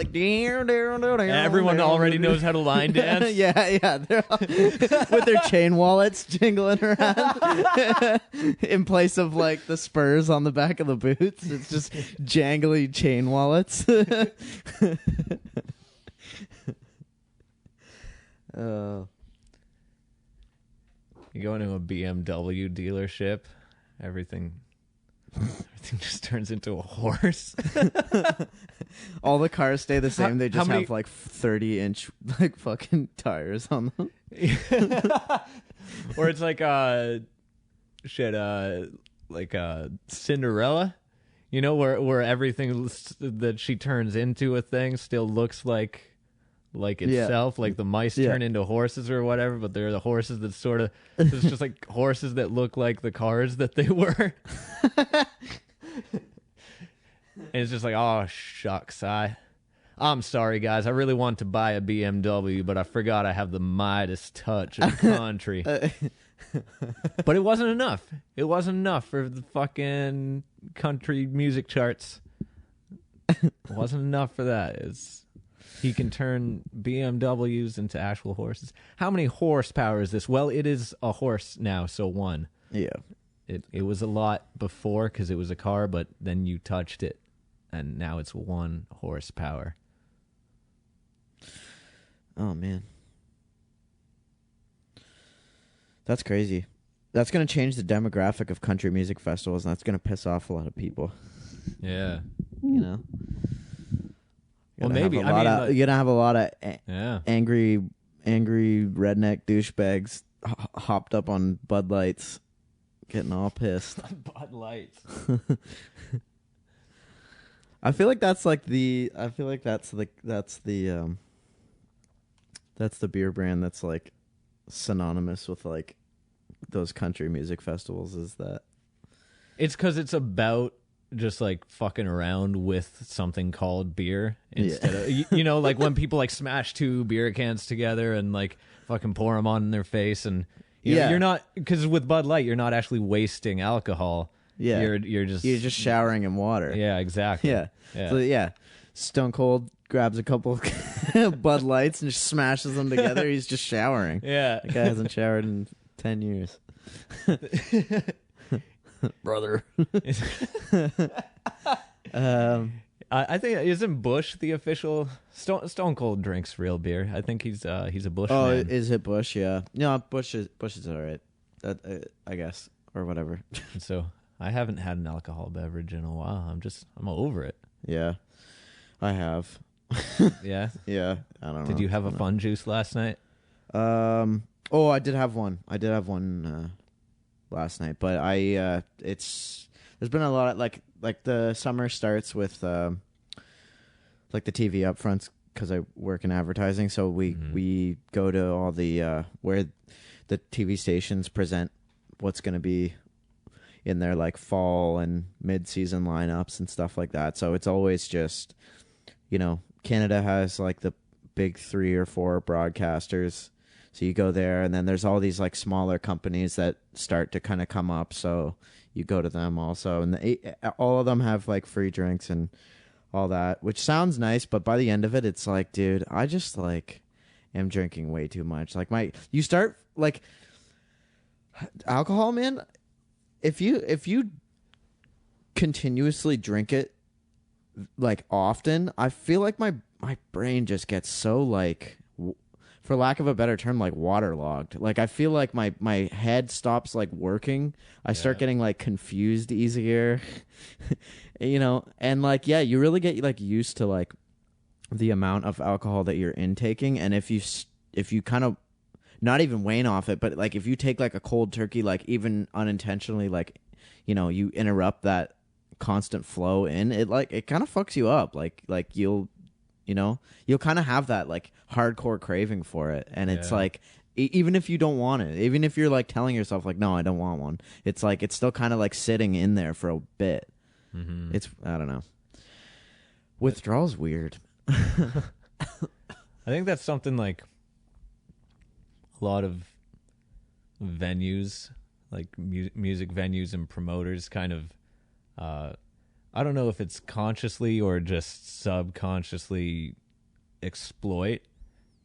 everyone already knows how to line dance. Yeah. They're all, with their chain wallets jingling around in place of the spurs on the back of the boots. It's just jangly chain wallets. You go into a BMW dealership, everything just turns into a horse. All the cars stay the same. They just have like 30-inch like fucking tires on them. Or it's like Cinderella, you know, where everything that she turns into a thing still looks like itself, like the mice turn into horses or whatever, but they're the horses that sort of, it's just like horses that look like the cars that they were. And it's just like, oh shucks, I'm sorry guys, I really want to buy a BMW, but I forgot I have the Midas touch of the country. But it wasn't enough. It wasn't enough for the fucking country music charts. It wasn't enough for that. He can turn BMWs into actual horses. How many horsepower is this? Well, it is a horse now, so 1. Yeah. It was a lot before because it was a car, but then you touched it, and now it's 1 horsepower. Oh, man. That's crazy. That's going to change the demographic of country music festivals, and that's going to piss off a lot of people. Yeah. You know? Well, maybe. You're going to have a lot of angry redneck douchebags hopped up on Bud Lights, getting all pissed. Bud Lights. I feel like that's the beer brand that's like synonymous with like those country music festivals. Is that it's because it's about just like fucking around with something called beer instead of you know, like when people like smash 2 beer cans together and like fucking pour them on their face, and you know, you're not, because with Bud Light you're not actually wasting alcohol. Yeah, you're just showering in water. Yeah, exactly. Yeah. So Stone Cold grabs a couple Bud Lights and just smashes them together. He's just showering. Yeah, the guy hasn't showered in 10 years. Brother. I think, isn't Bush the official Stone Cold drinks real beer? I think he's a Bush man. Oh, is it Bush? Yeah. No, Bush is all right. I guess, or whatever. So I haven't had an alcohol beverage in a while. I'm over it. Yeah, I have. Yeah. Yeah. I don't know. Did you have a fun juice last night? Oh, I did have one. Last night, but there's been a lot of like the summer starts with like the TV upfronts, because I work in advertising, so we go to all the where the TV stations present what's going to be in their like fall and mid-season lineups and stuff like that. So it's always just, you know, Canada has like the big 3 or 4 broadcasters. So you go there, and then there's all these like smaller companies that start to kind of come up. So you go to them also, and all of them have like free drinks and all that, which sounds nice. But by the end of it, it's like, dude, I just like am drinking way too much. Like you start like alcohol, man. If you continuously drink it like often, I feel like my brain just gets so like, for lack of a better term, like waterlogged. Like I feel like my head stops like working. I start getting like confused easier, you know, and like, yeah, you really get like used to like the amount of alcohol that you're intaking. And if you kind of not even wane off it, but like if you take like a cold turkey, like even unintentionally, like, you know, you interrupt that constant flow in it, like it kind of fucks you up. Like you'll kind of have that like hardcore craving for it. And it's like, even if you don't want it, even if you're like telling yourself like, no, I don't want one, it's like, it's still kind of like sitting in there for a bit. Mm-hmm. It's, I don't know. Withdrawal's weird. I think that's something like a lot of venues, like music venues and promoters kind of, I don't know if it's consciously or just subconsciously exploit,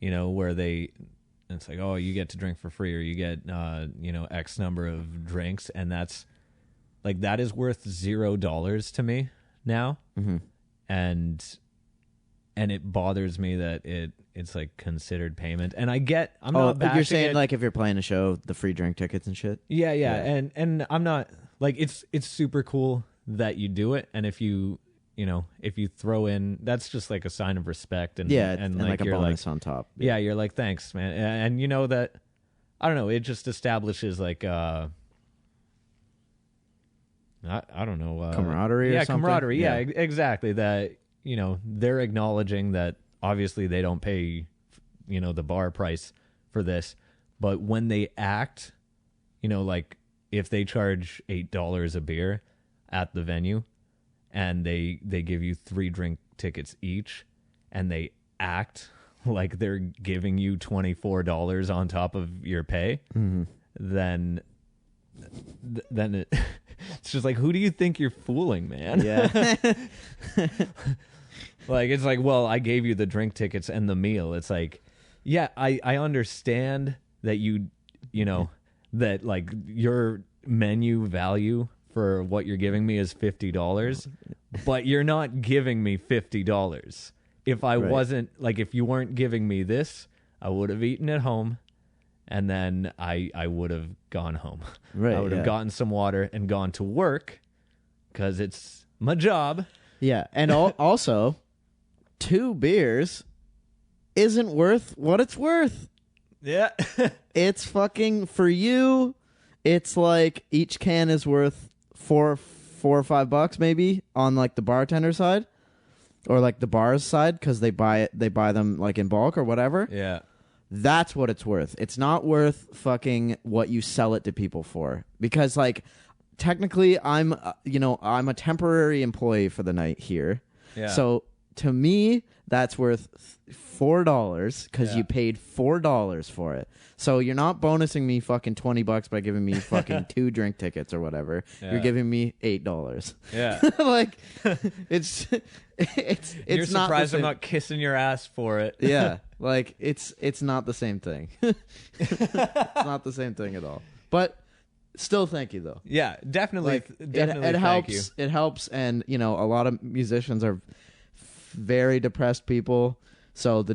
you know, where it's like, oh, you get to drink for free, or you get, you know, X number of drinks. And that's like, that is worth $0 to me now. Mm-hmm. And it bothers me that it's like considered payment. And I'm not bashing you're saying it. like if you're playing a show, the free drink tickets and shit. Yeah. And I'm not like it's super cool that you do it, and if you throw in, that's just like a sign of respect, and and like a you're bonus on top. Yeah, you're like, thanks, man, and you know that, I don't know, it just establishes like I don't know, camaraderie. Or something? Camaraderie. Yeah, exactly. That they're acknowledging that obviously they don't pay the bar price for this, but when they act, like if they charge $8 a beer at the venue, and they give you 3 drink tickets each, and they act like they're giving you $24 on top of your pay, then it's just like, who do you think you're fooling, man? Yeah. Like, it's like, well, I gave you the drink tickets and the meal. It's like, yeah, I understand that that like your menu value for what you're giving me is $50, but you're not giving me $50. If I wasn't, like, if you weren't giving me this, I would have eaten at home, and then I would have gone home. Right, I would have gotten some water and gone to work, because it's my job. Yeah, and also, 2 beers isn't worth what it's worth. Yeah. It's fucking, for you, it's like each can is worth $4 or $5 maybe on like the bartender side, or like the bar's side, because they buy them like in bulk or whatever. Yeah. That's what it's worth. It's not worth fucking what you sell it to people for, because like technically I'm a temporary employee for the night here. Yeah. So to me, that's worth $4 because you paid $4 for it. So you're not bonusing me fucking $20 by giving me fucking 2 drink tickets or whatever. Yeah. You're giving me $8. Yeah. Like it's you're not surprised I'm not kissing your ass for it. Yeah. Like it's not the same thing. It's not the same thing at all. But still, thank you though. Yeah, definitely. Like, it helps. You. It helps, and a lot of musicians are very depressed people. So the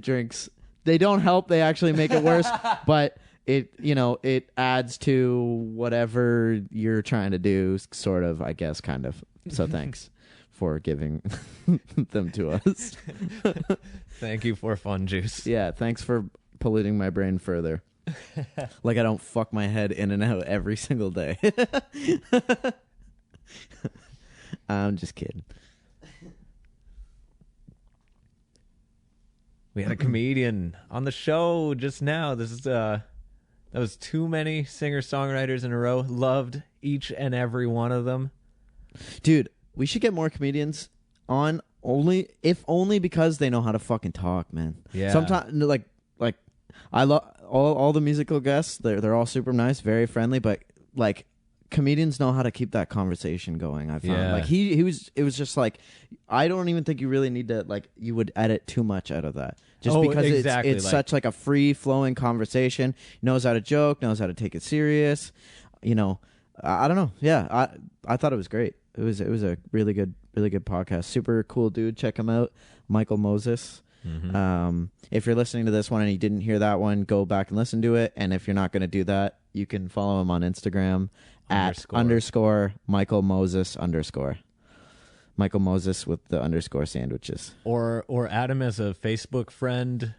drinks, they don't help. They actually make it worse. But it adds to whatever you're trying to do. Sort of, I guess, kind of. So thanks for giving them to us. Thank you for fun juice. Yeah, thanks for polluting my brain further. Like I don't fuck my head in and out every single day. I'm just kidding. We had a comedian on the show just now. This is that was too many singer-songwriters in a row. Loved each and every one of them. Dude, we should get more comedians on, only because they know how to fucking talk, man. Yeah. Sometimes like I love all the musical guests. They're all super nice, very friendly, but like comedians know how to keep that conversation going. I found like it was just like, I don't even think you really need to, like, you would edit too much out of that, just because it's like, such like a free flowing conversation. Knows how to joke, knows how to take it serious. I don't know. Yeah, I thought it was great. It was a really good podcast. Super cool dude. Check him out, Michael Moses. Mm-hmm. If you're listening to this one and you didn't hear that one, go back and listen to it. And if you're not going to do that, you can follow him on Instagram at _ Michael Moses _ Michael Moses with the _ sandwiches. Or add him as a Facebook friend.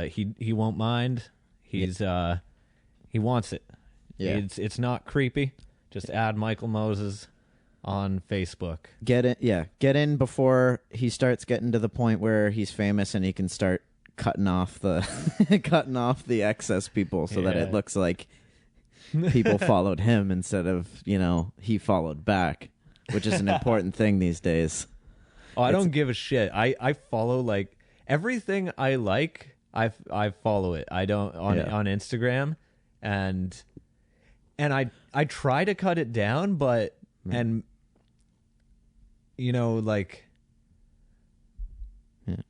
He won't mind. He wants it. Yeah. It's not creepy. Just add Michael Moses on Facebook. Get in before he starts getting to the point where he's famous and he can start cutting off the excess people, so that it looks like people followed him instead of he followed back, which is an important thing these days. I don't give a shit. I follow like everything I like. I follow it. I don't on Instagram, and I try to cut it down, but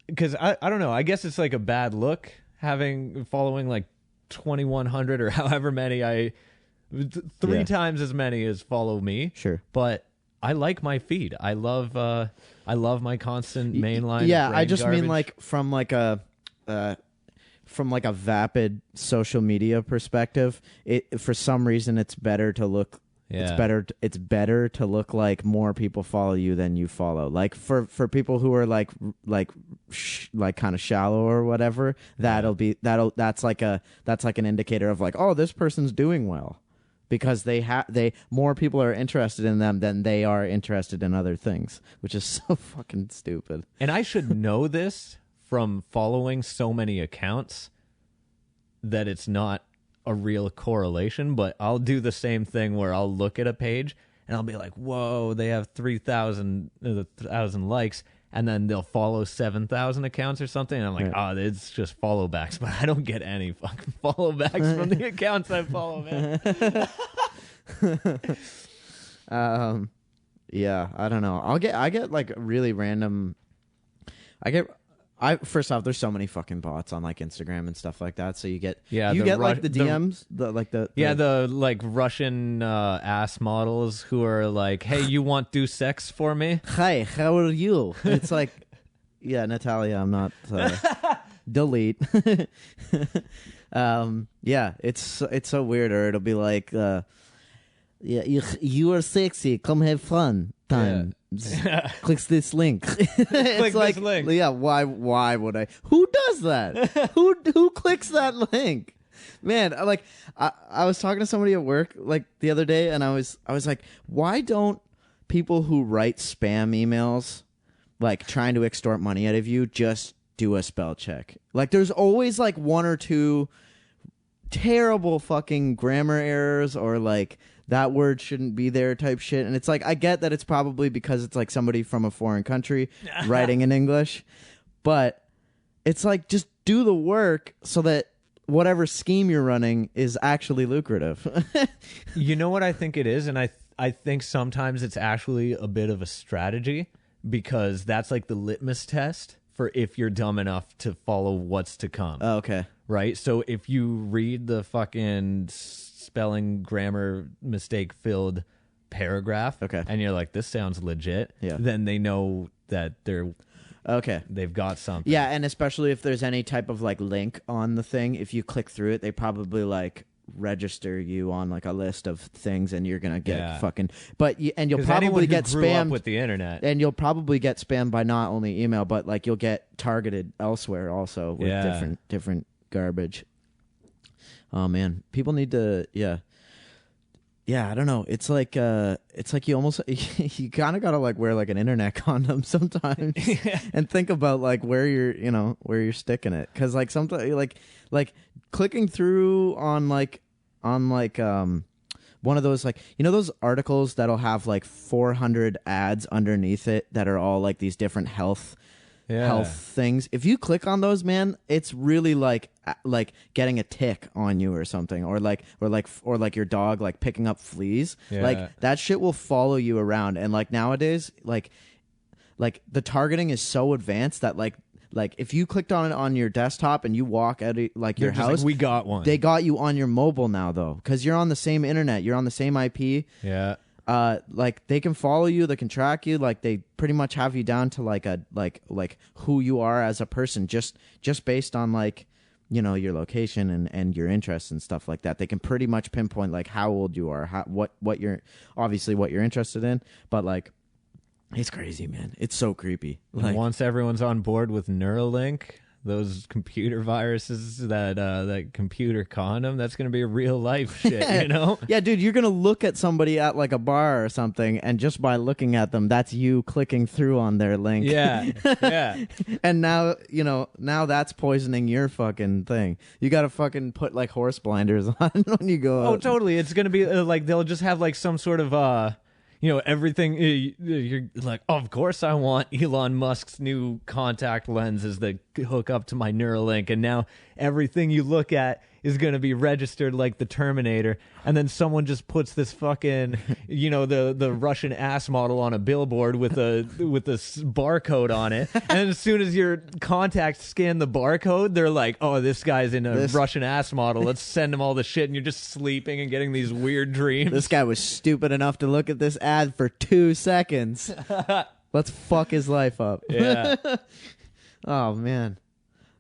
because I don't know. I guess it's like a bad look following like 2,100 or however many three times as many as follow me. Sure, but I like my feed. I love my constant mainline. Yeah, I just mean like from like a from like a vapid social media perspective, for some reason it's better to look. Yeah. It's better to look like more people follow you than you follow. Like for people who are like kind of shallow or whatever, that's like an indicator of like, oh, this person's doing well, because they more people are interested in them than they are interested in other things, which is so fucking stupid. And I should know this from following so many accounts that it's not a real correlation, but I'll do the same thing where I'll look at a page and I'll be like, whoa, they have 3,000 likes, and then they'll follow 7,000 accounts or something, and I'm like, oh, it's just follow backs, but I don't get any fucking follow backs from the accounts I follow, man. Yeah, I don't know. I get like really random. First off, there's so many fucking bots on like Instagram and stuff like that. So you get like the DMs, the like Russian ass models who are like, "Hey, you want do sex for me? Hi, how are you?" It's like, yeah, Natalia, I'm not. Delete. Yeah, it's so weird. Or it'll be like, yeah, you are sexy. Come have fun. Time. Yeah. Clicks this link. Click like, this link. Yeah, why would I? Who does that? who clicks that link? Man, I was talking to somebody at work like the other day, and I was like, why don't people who write spam emails, like trying to extort money out of you, just do a spell check? Like, there's always like one or two terrible fucking grammar errors, or like that word shouldn't be there type shit. And it's like, I get that it's probably because it's like somebody from a foreign country writing in English, but it's like, just do the work so that whatever scheme you're running is actually lucrative. You know what I think it is? And I think sometimes it's actually a bit of a strategy, because that's like the litmus test for if you're dumb enough to follow what's to come. Oh, okay. Right? So if you read the fucking spelling grammar mistake filled paragraph, okay, and you're like, this sounds legit, then they know that they've got something. Yeah, and especially if there's any type of like link on the thing, if you click through it, they probably like register you on like a list of things, and you're gonna get fucking. And you'll probably get spammed with the internet, and you'll probably get spammed by not only email, but like you'll get targeted elsewhere also with different garbage. Oh man, people need to I don't know. It's like you almost you kind of gotta like wear like an internet condom sometimes, and think about like where you're sticking it, because like sometimes like clicking through on one of those, like, those articles that'll have like 400 ads underneath it that are all like these different health things. If you click on those, man, it's really like getting a tick on you or something, or like your dog like picking up fleas. Like that shit will follow you around. And like nowadays, like the targeting is so advanced that like if you clicked on it on your desktop and you walk out of like your house, we got one. They got you on your mobile now though, because you're on the same internet, you're on the same IP. Yeah. Like they can follow you, they can track you, like they pretty much have you down to like a like who you are as a person, just based on like your location and your interests and stuff like that. They can pretty much pinpoint like how old you are, what you're interested in, but like it's crazy, man. It's so creepy. Like, once everyone's on board with Neuralink, those computer viruses, that computer condom, that's going to be a real life shit, Yeah, dude, you're going to look at somebody at like a bar or something, and just by looking at them, that's you clicking through on their link. Yeah, yeah. And now, now that's poisoning your fucking thing. You got to fucking put like horse blinders on when you go out. Oh, totally. It's going to be like, they'll just have like some sort of, everything. You're like, oh, of course I want Elon Musk's new contact lenses that hook up to my Neuralink, and now everything you look at is going to be registered like the Terminator. And then someone just puts this fucking, the Russian ass model on a billboard with a barcode on it. And as soon as your contacts scan the barcode, they're like, oh, this guy's in a Russian ass model. Let's send him all the shit. And you're just sleeping and getting these weird dreams. This guy was stupid enough to look at this ad for 2 seconds. Let's fuck his life up. Yeah. Oh, man.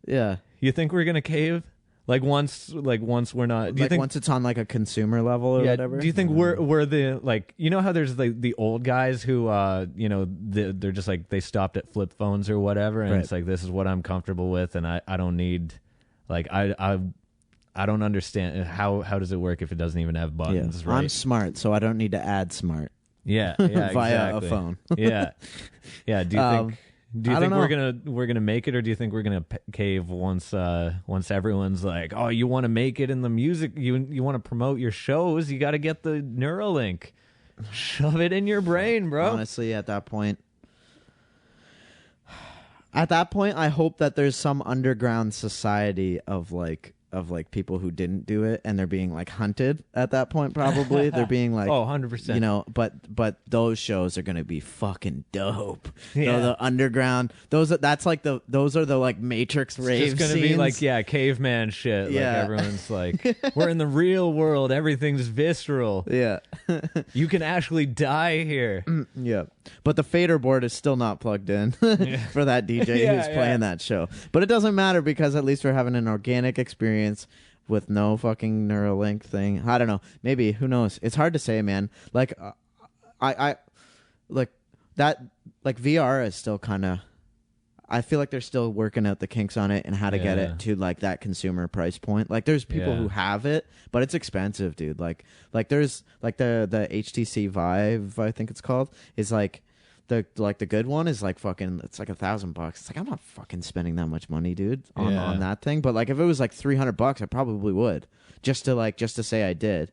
Yeah. You think we're gonna cave? Like once we're not. Do you think once it's on like a consumer level or whatever? Do you think we're the like how there's the old guys who they're just like they stopped at flip phones or whatever, and it's like this is what I'm comfortable with, and I don't need like I don't understand how does it work if it doesn't even have buttons? Yeah. Right? I'm smart, so I don't need to add smart. Yeah, via exactly. a phone. yeah. Do you think? Do you think know. we're gonna make it, or do you think we're gonna cave once everyone's like, oh, you want to make it in the music, you want to promote your shows, you got to get the Neuralink, shove it in your brain, bro. Honestly, at that point, I hope that there's some underground society of people who didn't do it, and they're being like hunted at that point. Probably they're being like, 100%. But those shows are gonna be fucking dope. Yeah. The underground, those are the like Matrix rave. It's gonna scenes. be like caveman shit. Yeah. Like everyone's like, we're in the real world. Everything's visceral. Yeah. You can actually die here. Yeah. But the fader board is still not plugged in for that DJ who's playing that show. But it doesn't matter because at least we're having an organic experience with no fucking Neuralink thing. I don't know. Maybe. Who knows? It's hard to say, man. Like, I like that. Like VR is still kind of. I feel like they're still working out the kinks on it and how to get it to like that consumer price point. Like there's people who have it, but it's expensive, dude. Like there's like the HTC Vive, I think it's called, is like the good one is like fucking, it's like $1,000. It's like I'm not fucking spending that much money, dude, on that thing. But like if it was like $300, I probably would just to say I did,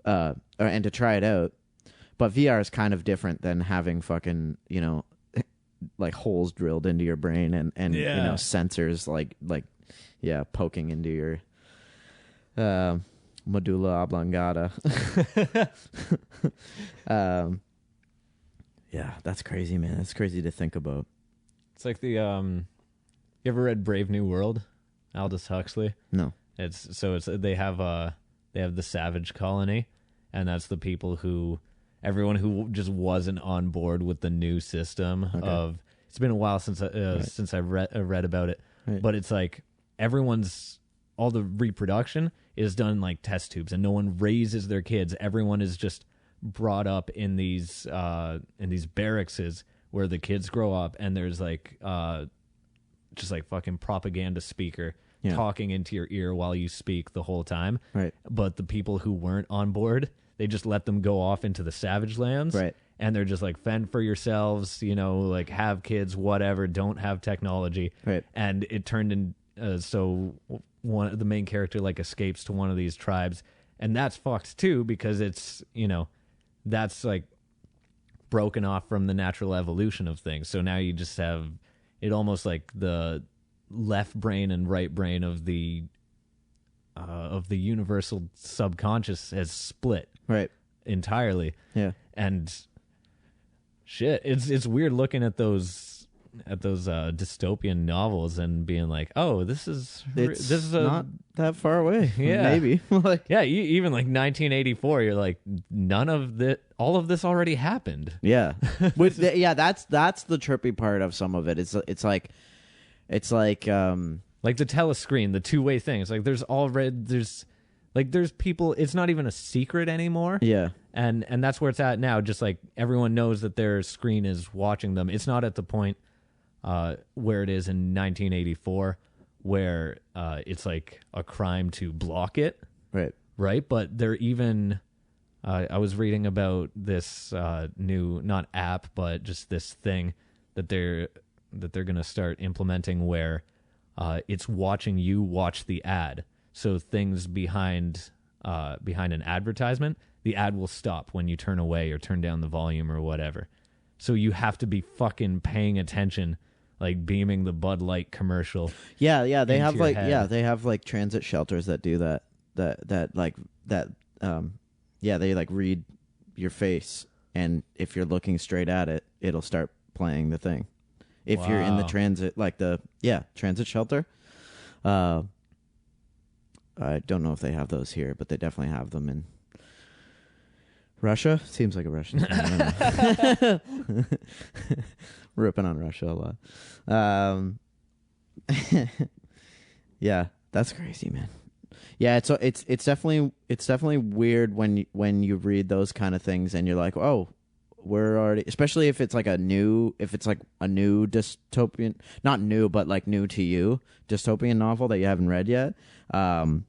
and to try it out. But VR is kind of different than having fucking like holes drilled into your brain and sensors like poking into your medulla oblongata. Yeah, that's crazy, man. That's crazy to think about. It's like the you ever read Brave New World? Aldous Huxley? No. They have the Savage Colony, and that's the people who everyone who just wasn't on board with the new system of. It's been a while since I read about it, but it's like all the reproduction is done in like test tubes, and no one raises their kids. Everyone is just brought up in these barracks where the kids grow up, and there's like just like fucking propaganda speaker talking into your ear while you speak the whole time. Right. But the people who weren't on board, they just let them go off into the savage lands. Right. And they're just like, fend for yourselves, like have kids, whatever, don't have technology. Right. And it turned in, so the main character like escapes to one of these tribes, and that's fucked too, because it's, that's like broken off from the natural evolution of things. So now you just have it almost like the left brain and right brain of the universal subconscious has split. Right. Entirely. Yeah. And shit, it's weird looking at those dystopian novels and being like, oh, this is not that far away. Yeah, maybe. Like, yeah, even like 1984, you're like, all of this already happened. Yeah, that's the trippy part of some of it. It's like the telescreen, the two-way thing. It's like there's people, it's not even a secret anymore. Yeah. And that's where it's at now. Just like everyone knows that their screen is watching them. It's not at the point where it is in 1984 where it's like a crime to block it. Right. Right. But they're even, I was reading about this new, not app, but just this thing that they're going to start implementing where it's watching you watch the ad. So things behind an advertisement, the ad will stop when you turn away or turn down the volume or whatever. So you have to be fucking paying attention, like beaming the Bud Light commercial. Yeah, they have they have like transit shelters that do that. They like read your face, and if you're looking straight at it, it'll start playing the thing. If you're in the transit, transit shelter. I don't know if they have those here, but they definitely have them in Russia. Seems like a Russian thing. I don't know. Ripping on Russia a lot. Yeah, that's crazy, man. Yeah, it's definitely weird when you read those kind of things and you're like, oh, we're already, especially if it's like a new dystopian, not new, but like new to you dystopian novel that you haven't read yet, and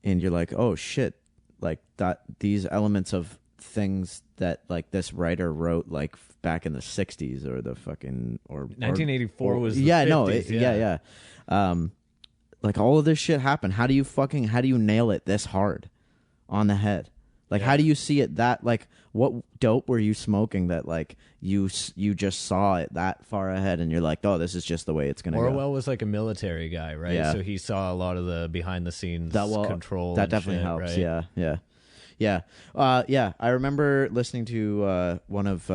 you're like, oh shit, like that these elements of things that like this writer wrote like back in the 60s or the fucking or 1984 was the yeah 50s, no it, yeah like all of this shit happened. How do you nail it this hard on the head? Like, how do you see it that, like, what dope were you smoking that, like, you just saw it that far ahead and you're like, oh, this is just the way it's going to go? Orwell was like a military guy, right? Yeah. So he saw a lot of the behind-the-scenes control. That definitely shit, helps, right? Yeah. I remember listening to one of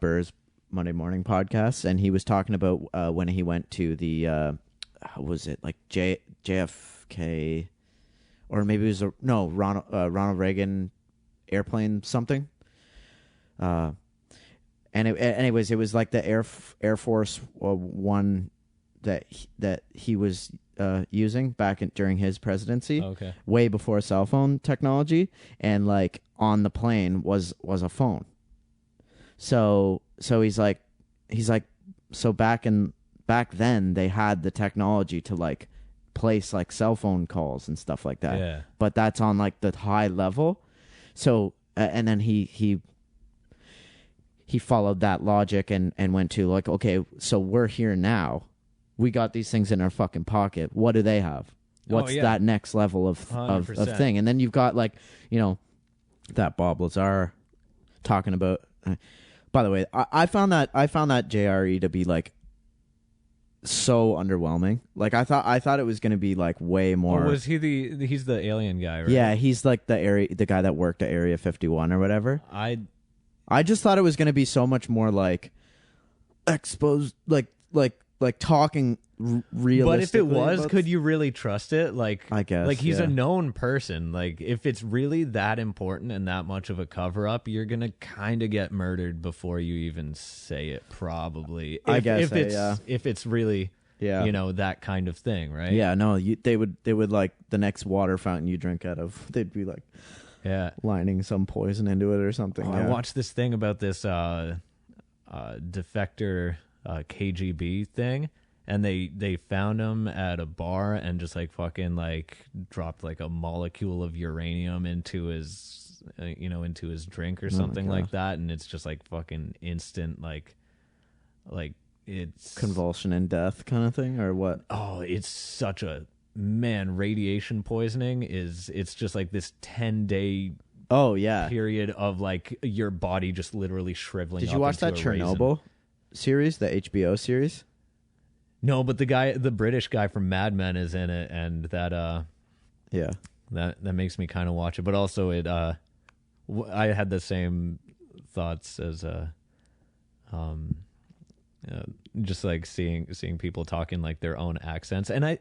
Burr's Monday morning podcasts, and he was talking about when he went to the, was it, like, JFK... or maybe it was Ronald Reagan airplane something. Anyways, it was like the Air Force One that he was using back during his presidency. Okay. Way before cell phone technology, and like on the plane was a phone. So he's like so back then they had the technology to like place like cell phone calls and stuff like that. Yeah. But that's on like the high level. So and then he followed that logic and went to like, okay, so we're here now. We got these things in our fucking pocket. What do they have? What's that next level of thing? And then you've got like, you know, that Bob Lazar talking about. By the way, I found that JRE to be like so underwhelming. Like I thought it was going to be like way more. Oh, was he he's the alien guy, right? Yeah, he's like the guy that worked at Area 51 or whatever. I just thought it was going to be so much more like exposed, like talking realistically. But if it was, could you really trust it? Like, I guess, like he's a known person. Like, if it's really that important and that much of a cover up, you're gonna kind of get murdered before you even say it. Probably, I guess. If it's really, you know, that kind of thing, right? Yeah, no, they would like the next water fountain you drink out of. They'd be like, lining some poison into it or something. I watched this thing about this defector KGB thing. And they found him at a bar and just like fucking like dropped like a molecule of uranium into his into his drink or something like that, and it's just like fucking instant like it's convulsion and death kind of thing, or what? Oh, it's such a radiation poisoning it's just like this 10-day period of like your body just literally shriveling. Did you watch that Chernobyl series, the HBO series? No, but the British guy from Mad Men is in it, and that that makes me kind of watch it. But also, I had the same thoughts as just like seeing people talking like their own accents, and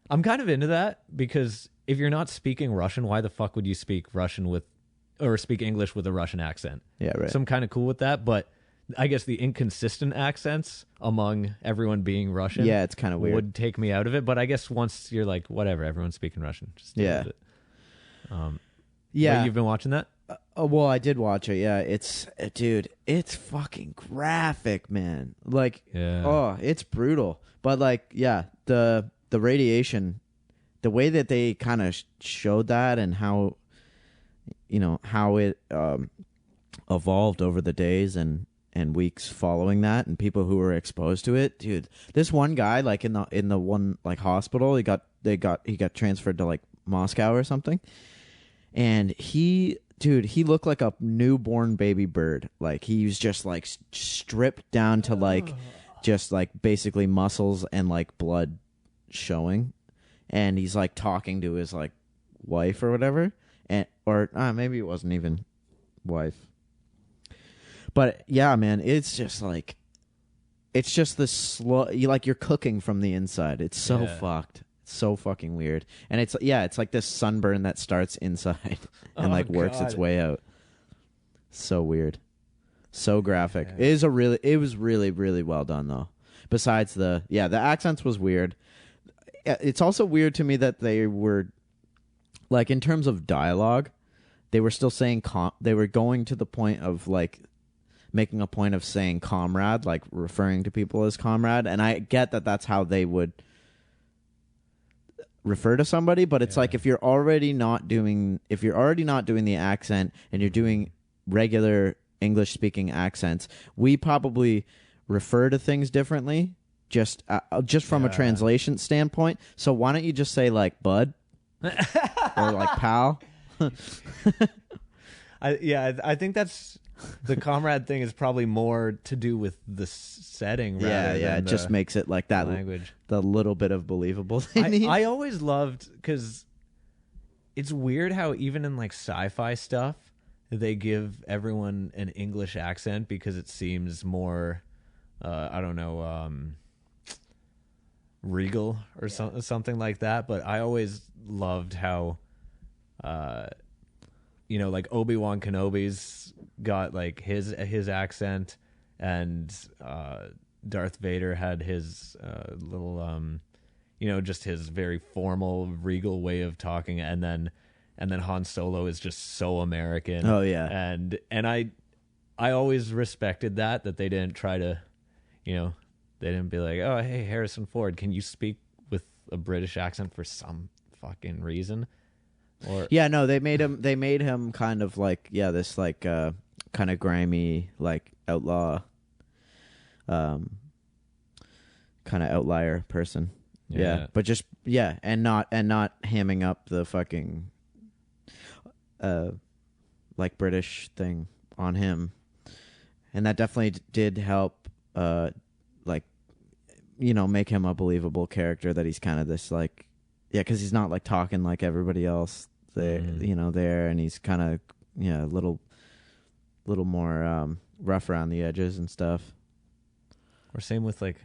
I'm kind of into that because if you're not speaking Russian, why the fuck would you speak speak English with a Russian accent? Yeah, right. So I'm kind of cool with that, but I guess the inconsistent accents among everyone being Russian, it's kind of weird, would take me out of it. But I guess once you're like, whatever, everyone's speaking Russian, just deal with it. You've been watching that? Well, I did watch it. Yeah, it's fucking graphic, man. Like, it's brutal. But like, the radiation, the way that they kind of showed that and how, how it evolved over the days and weeks following that, and people who were exposed to it, dude. This one guy, like in the one like hospital, he got transferred to like Moscow or something, and he looked like a newborn baby bird. Like he was just like stripped down to like just like basically muscles and like blood showing, and he's like talking to his like wife or whatever, or maybe it wasn't even wife. But yeah, man, it's just the slow. You're cooking from the inside. It's so fucked. It's so fucking weird. And it's like this sunburn that starts inside and works its way out. So weird, so graphic. Yeah. It was really, really well done though. besides the accents was weird. It's also weird to me that they were, like, in terms of dialogue, they were still saying they were going to the point of, like, making a point of saying comrade, like referring to people as comrade. And I get that that's how they would refer to somebody, but it's like if you're already not doing the accent and you're doing regular English speaking accents, we probably refer to things differently just from a translation standpoint. So why don't you just say, like, bud or like pal? I think that's the comrade thing is probably more to do with the setting. It just makes it like that language, the little bit of believable. I always loved, because it's weird how even in like sci-fi stuff they give everyone an English accent because it seems more regal or something like that. But I always loved how like Obi-Wan Kenobi's got like his accent, and Darth Vader had his little just his very formal regal way of talking, and then Han Solo is just so American. Oh yeah. And I always respected that they didn't try to, they didn't be like, oh hey Harrison Ford, can you speak with a British accent for some fucking reason? Or they made him kind of like this like kind of grimy, like outlaw, kind of outlier person. But just and not hamming up the fucking like British thing on him. And that definitely did help like make him a believable character, that he's kind of this like because he's not like talking like everybody else there, there, and he's kind of a little more rough around the edges and stuff. Or same with like,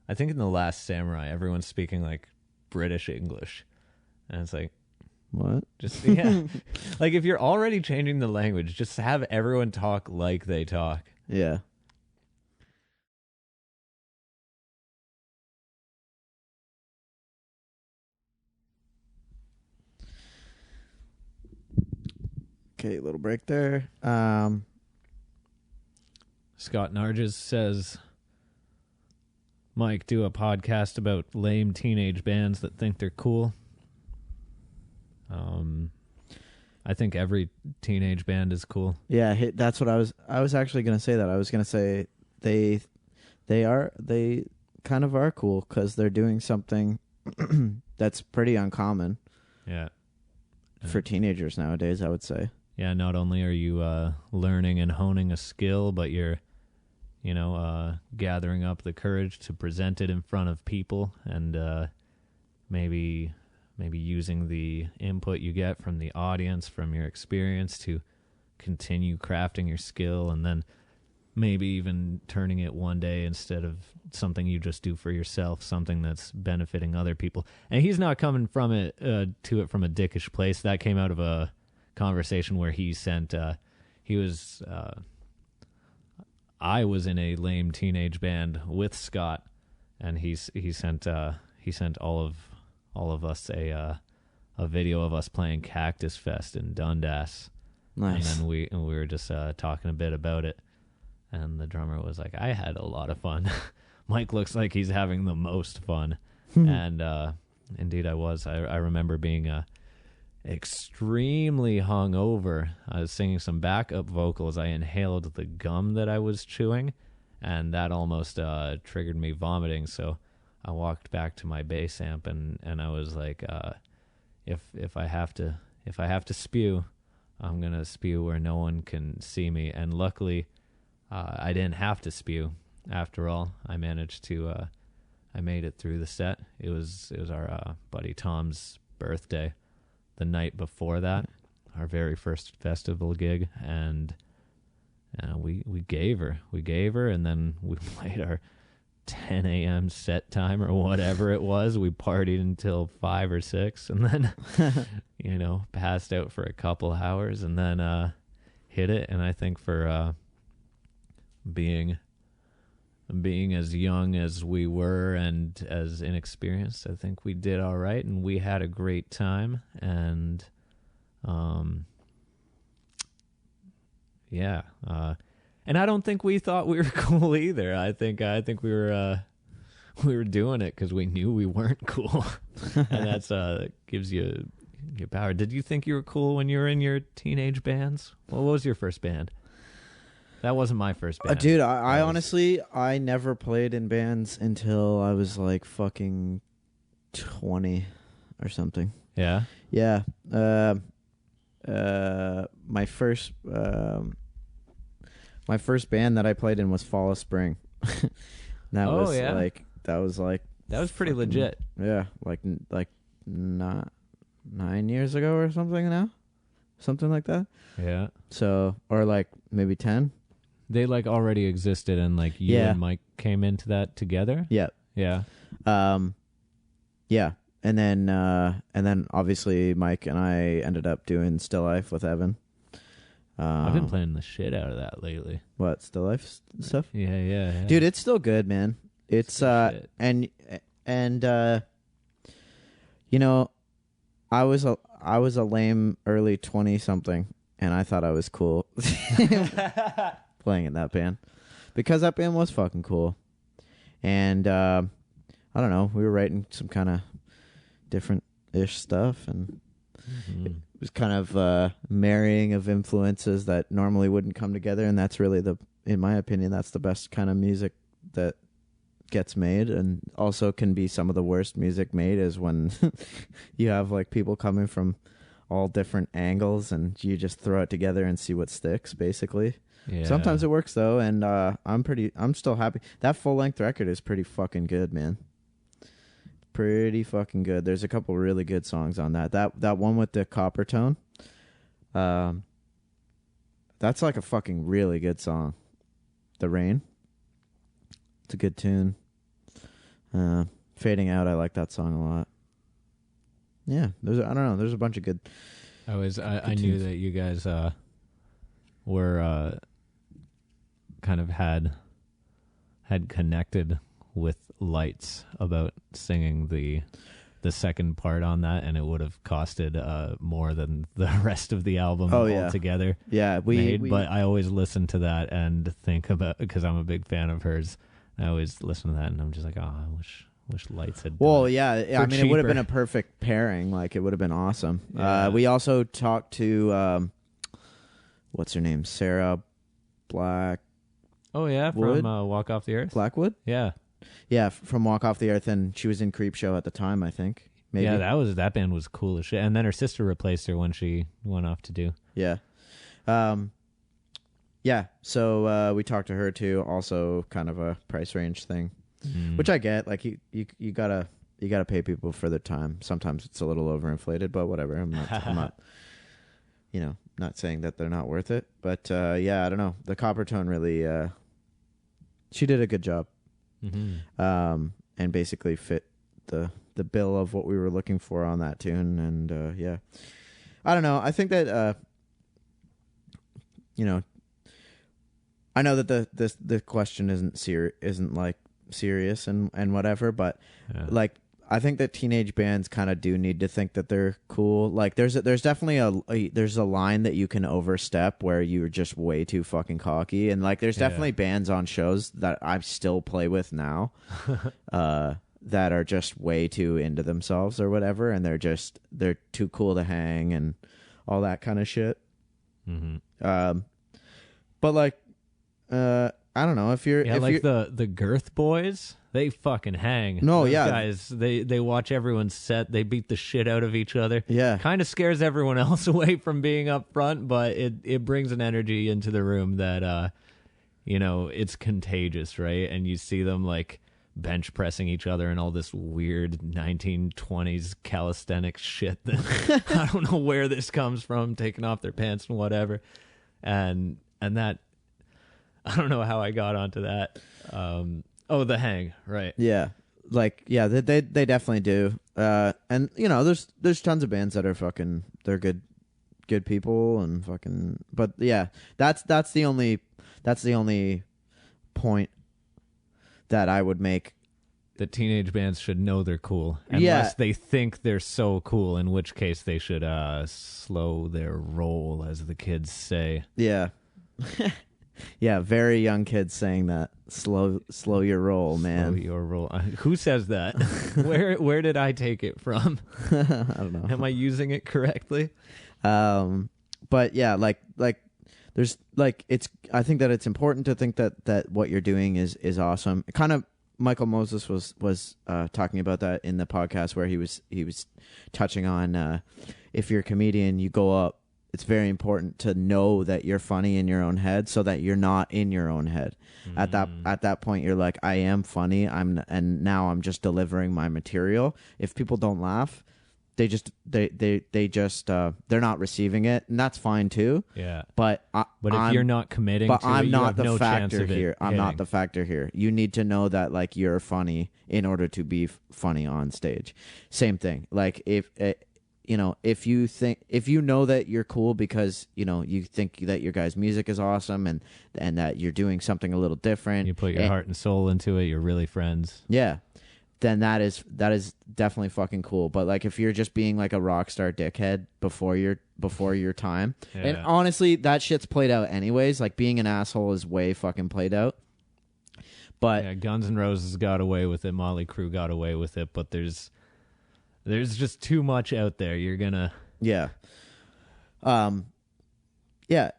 I think in The Last Samurai, everyone's speaking like British English, and it's like, what? Just like if you're already changing the language, just have everyone talk like they talk. Yeah. Okay, little break there. Scott Narges says, Mike, do a podcast about lame teenage bands that think they're cool. I think every teenage band is cool. Yeah, that's what I was actually going to say that. I was going to say they kind of are cool because they're doing something that's pretty uncommon. Yeah. For teenagers nowadays, I would say. Yeah, not only are you learning and honing a skill, but you're, gathering up the courage to present it in front of people, and maybe using the input you get from the audience, from your experience, to continue crafting your skill, and then maybe even turning it one day, instead of something you just do for yourself, something that's benefiting other people. And he's not coming from it to it from a dickish place. That came out of a conversation where he sent I was in a lame teenage band with Scott, and he sent all of us a video of us playing Cactus Fest in Dundas. Nice. And then we were just talking a bit about it, and the drummer was like, I had a lot of fun. Mike looks like he's having the most fun. And indeed I was. I remember being extremely hungover. I was singing some backup vocals. I inhaled the gum that I was chewing, and that almost triggered me vomiting. So I walked back to my bass amp, and I was like, if I have to spew, I'm gonna spew where no one can see me. And luckily, I didn't have to spew. After all, I managed to. I made it through the set. It was our buddy Tom's birthday. The night before that, our very first festival gig, and we gave her, and then we played our 10 a.m. set time or whatever it was. We partied until 5 or 6, and then passed out for a couple hours, and then hit it. And I think for being being as young as we were and as inexperienced, I think we did all right, and we had a great time. And yeah, and I don't think we thought we were cool either. I think we were doing it because we knew we weren't cool, and that's gives you your power. Did you think you were cool when you were in your teenage bands? What was your first band? That wasn't my first band. Dude, I honestly, I never played in bands until I was like fucking 20 or something. Yeah? Yeah. My first band that I played in was Fall of Spring. That was pretty legit. Yeah, like not 9 years ago or something now. Something like that. Yeah. So, or like maybe 10. They like already existed, and like you and Mike came into that together. Yeah. Yeah. Yeah. And then obviously Mike and I ended up doing Still Life with Evan. I've been playing the shit out of that lately. What, Still Life stuff? Yeah. Dude, it's still good, man. It's and you know, I was a lame early 20 something, and I thought I was cool playing in that band because that band was fucking cool. And I don't know, we were writing some kind of different-ish stuff, and it was kind of marrying of influences that normally wouldn't come together, and that's really in my opinion, that's the best kind of music that gets made, and also can be some of the worst music made is when you have like people coming from all different angles and you just throw it together and see what sticks, basically. Yeah. Sometimes it works though, and I'm still happy. That full-length record is pretty fucking good, man. Pretty fucking good. There's a couple really good songs on that. That one with the copper tone, that's like a fucking really good song. The Rain. It's a good tune. Fading Out, I like that song a lot. Yeah, there's a bunch of good. I knew that you guys were kind of had connected with Lights about singing the second part on that, and it would have costed more than the rest of the album altogether. Yeah, but I always listen to that and think about, because I'm a big fan of hers. I always listen to that and I'm just like, oh, I wish Lights had done it. Yeah, I mean, it would have been a perfect pairing. Like, it would have been awesome. Yeah. We also talked to what's her name, Sarah Black. Oh yeah, from Walk Off the Earth. Blackwood. Yeah, from Walk Off the Earth, and she was in Creepshow at the time, I think. Maybe. Yeah, that band was cool as shit. And then her sister replaced her when she went off to do. Yeah. Yeah, so we talked to her too. Also, kind of a price range thing, which I get. Like you gotta pay people for their time. Sometimes it's a little overinflated, but whatever. I'm not, not saying that they're not worth it. But yeah, I don't know. The copper tone really, she did a good job, and basically fit the bill of what we were looking for on that tune. And yeah, I don't know. I think that I know that the question isn't like serious and whatever, but like I think that teenage bands kind of do need to think that they're cool. Like there's definitely there's a line that you can overstep where you're just way too fucking cocky, and like there's definitely bands on shows that I still play with now that are just way too into themselves or whatever, and they're too cool to hang and all that kind of shit. But like I don't know if you're the Girth Boys, they fucking hang. No, those yeah, guys, they watch everyone's set, they beat the shit out of each other. Yeah, kind of scares everyone else away from being up front, but it brings an energy into the room that it's contagious, right? And you see them like bench pressing each other and all this weird 1920s calisthenics shit that I don't know where this comes from, taking off their pants and whatever, and that. I don't know how I got onto that. The hang, right? Yeah, like they definitely do. And there's tons of bands that are fucking, they're good people and fucking. But yeah, that's the only point that I would make. The teenage bands should know they're cool, unless they think they're so cool, in which case they should slow their roll, as the kids say. Yeah. Yeah, very young kids saying that. Slow your roll, man. Slow your roll. Who says that? Where did I take it from? I don't know. Am I using it correctly? But yeah, like there's like I think that it's important to think that what you're doing is awesome. Kind of Michael Moses was talking about that in the podcast where he was touching on if you're a comedian, you go up. It's very important to know that you're funny in your own head, so that you're not in your own head. At that point, you're like, I am funny. And now I'm just delivering my material. If people don't laugh, they just they're not receiving it, and that's fine too. Yeah. But if you're not committing, to I'm it, not you have the no factor chance of here. I'm not the factor here. You need to know that like you're funny in order to be funny on stage. Same thing. Like if you know that you're cool because you think that your guys' music is awesome and that you're doing something a little different, you put your heart and soul into it, you're really friends. Yeah. Then that is definitely fucking cool. But like if you're just being like a rock star dickhead before your time, and honestly that shit's played out anyways. Like being an asshole is way fucking played out. But yeah, Guns N' Roses got away with it, Motley Crue got away with it, but there's just too much out there. You're gonna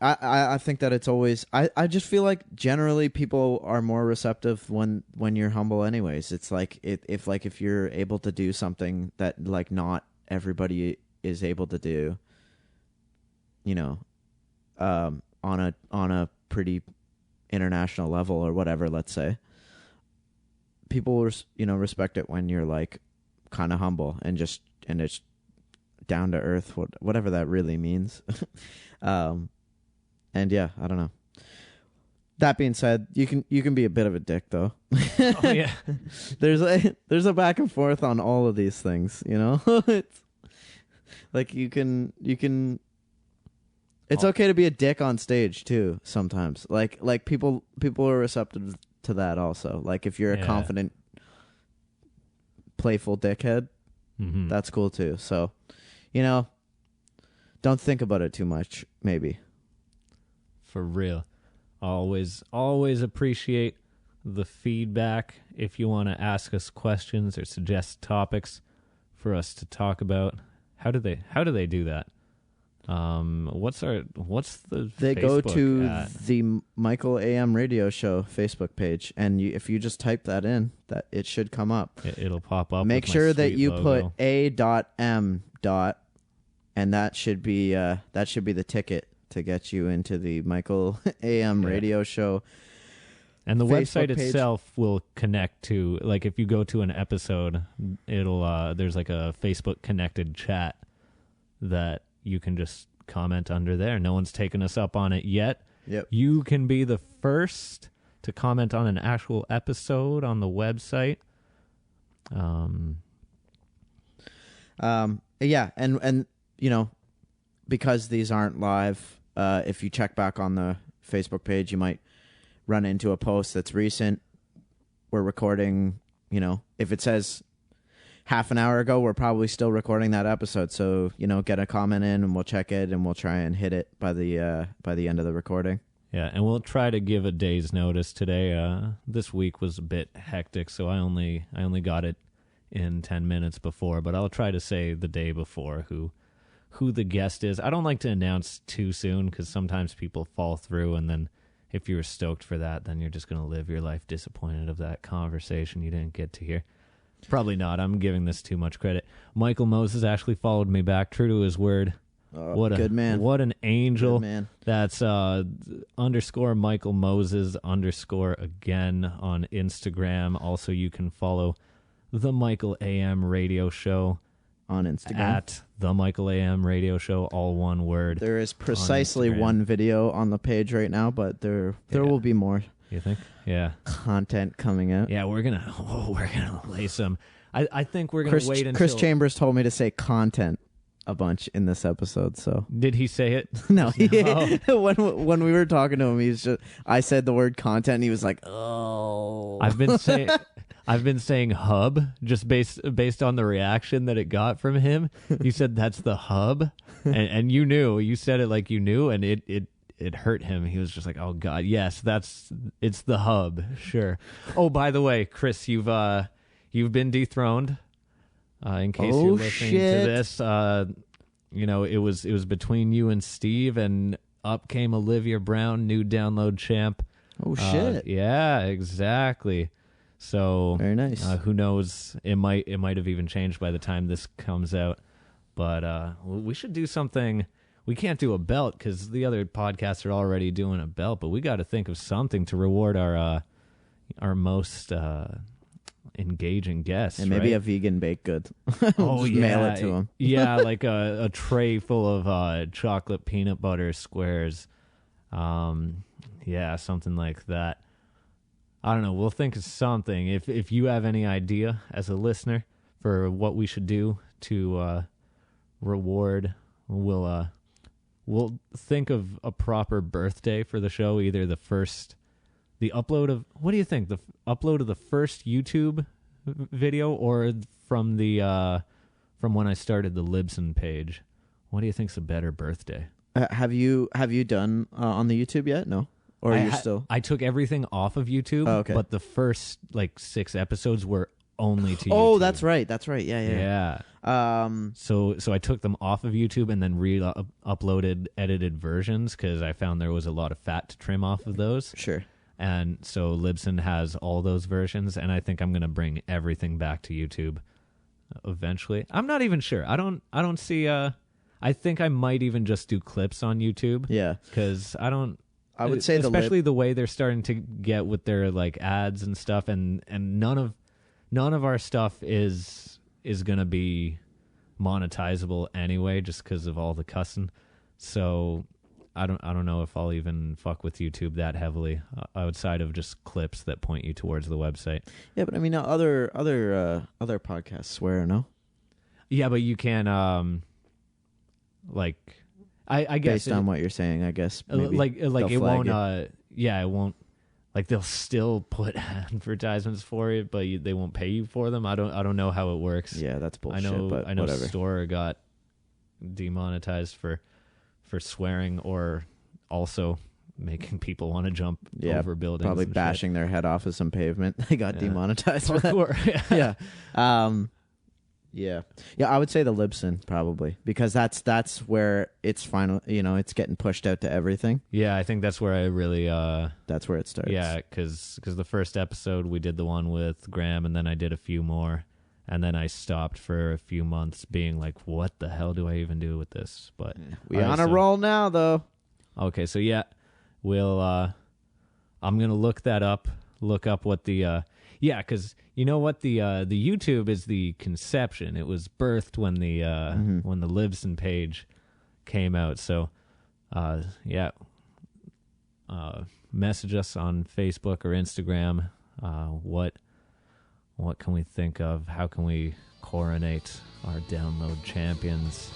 I think that it's always I just feel like generally people are more receptive when you're humble anyways. It's like if you're able to do something that like not everybody is able to do, on a pretty international level or whatever, let's say, people respect it when you're like kind of humble and it's down to earth, whatever that really means. And yeah, I don't know. That being said, you can be a bit of a dick though. Oh yeah. There's a back and forth on all of these things, It's like you can it's okay to be a dick on stage too sometimes. Like people are receptive to that also. Like if you're a confident, playful dickhead, that's cool too. So, don't think about it too much, maybe. For real. Always appreciate the feedback. If you want to ask us questions or suggest topics for us to talk about, how do they do that? What's the They Facebook go to at? the Michael AM Radio Show Facebook page, and if you just type that in, that it should come up. It'll pop up. Make with sure my that sweet you logo. put A.M. and that should be the ticket to get you into the Michael AM Radio Show. And the Facebook website page itself will connect to, like, if you go to an episode, it'll there's like a Facebook connected chat that you can just comment under there. No one's taken us up on it yet. Yep. You can be the first to comment on an actual episode on the website. Yeah, and because these aren't live, if you check back on the Facebook page, you might run into a post that's recent. We're recording, if it says half an hour ago, we're probably still recording that episode. So, get a comment in and we'll check it and we'll try and hit it by the end of the recording. Yeah, and we'll try to give a day's notice today. This week was a bit hectic, so I only got it in 10 minutes before, but I'll try to say the day before who the guest is. I don't like to announce too soon because sometimes people fall through, and then if you were stoked for that, then you're just going to live your life disappointed of that conversation you didn't get to hear. Probably not. I'm giving this too much credit. Michael Moses actually followed me back, true to his word. Good man. What an angel. Good man. That's _ Michael Moses _ again on Instagram. Also, you can follow the Michael AM Radio Show on Instagram at the Michael AM Radio Show, all one word. There is precisely one video on the page right now, but there will be more. You think? Yeah. Content coming out. Yeah, we're gonna lay some. I think we're gonna wait until Chris Chambers told me to say content. a bunch in this episode. So did he say it? No. When we were talking to him, I said the word content, and he was like, "Oh." I've been saying hub just based on the reaction that it got from him. You said that's the hub, and you knew. You said it like you knew, and it hurt him. He was just like, "Oh God, yes, it's the hub, sure." Oh, by the way, Chris, you've been dethroned. In case you're listening to this, it was between you and Steve, and up came Olivia Brown, new download champ. Oh shit! Yeah, exactly. So very nice. Who knows? It might have even changed by the time this comes out. But we should do something. We can't do a belt because the other podcasts are already doing a belt. But we got to think of something to reward our most engaging guests. And maybe right? a vegan baked good. Oh yeah, mail it to them. Yeah, like a tray full of chocolate peanut butter squares. Yeah, something like that. I don't know. We'll think of something. If you have any idea as a listener for what we should do to reward, we'll think of a proper birthday for the show. Either the upload of, what do you think? The upload of the first YouTube video, or from when I started the Libsyn page? What do you think's a better birthday? Have you done on the YouTube yet? No. Or you're still? I took everything off of YouTube, okay. But the first 6 episodes were only to YouTube. Oh, that's right. Yeah. So I took them off of YouTube and then uploaded edited versions because I found there was a lot of fat to trim off of those. Sure. And so Libsyn has all those versions, and I think I'm going to bring everything back to YouTube eventually. I'm not even sure. I don't see. I think I might even just do clips on YouTube. Yeah. Because I would say especially the way they're starting to get with their ads and stuff, and none of our stuff is gonna be monetizable anyway, just because of all the cussing. So I don't know if I'll even fuck with YouTube that heavily outside of just clips that point you towards the website. Yeah, but I mean, other podcasts swear, no? Yeah, but you can I guess based on what you're saying, I guess maybe it won't. It won't. They'll still put advertisements for it, but they won't pay you for them. I don't know how it works. Yeah, that's bullshit. I know. Whatever. Store got demonetized for swearing, or also making people want to jump over buildings. Probably bashing their head off of some pavement. They got demonetized for that. Yeah. Yeah, I would say the Libsyn probably, because that's where it's final. It's getting pushed out to everything. Yeah, I think that's where I really. That's where it starts. Yeah, because the first episode we did the one with Graham, and then I did a few more, and then I stopped for a few months, being like, "What the hell do I even do with this?" But we on a roll now, though. Okay, so yeah, we'll. I'm gonna look that up. Look up what the. Yeah, because you know what, the YouTube is the conception. It was birthed when the Libsyn page came out. So, message us on Facebook or Instagram. What can we think of? How can we coronate our download champions?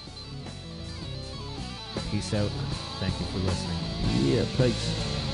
Peace out. Thank you for listening. Yeah, peace.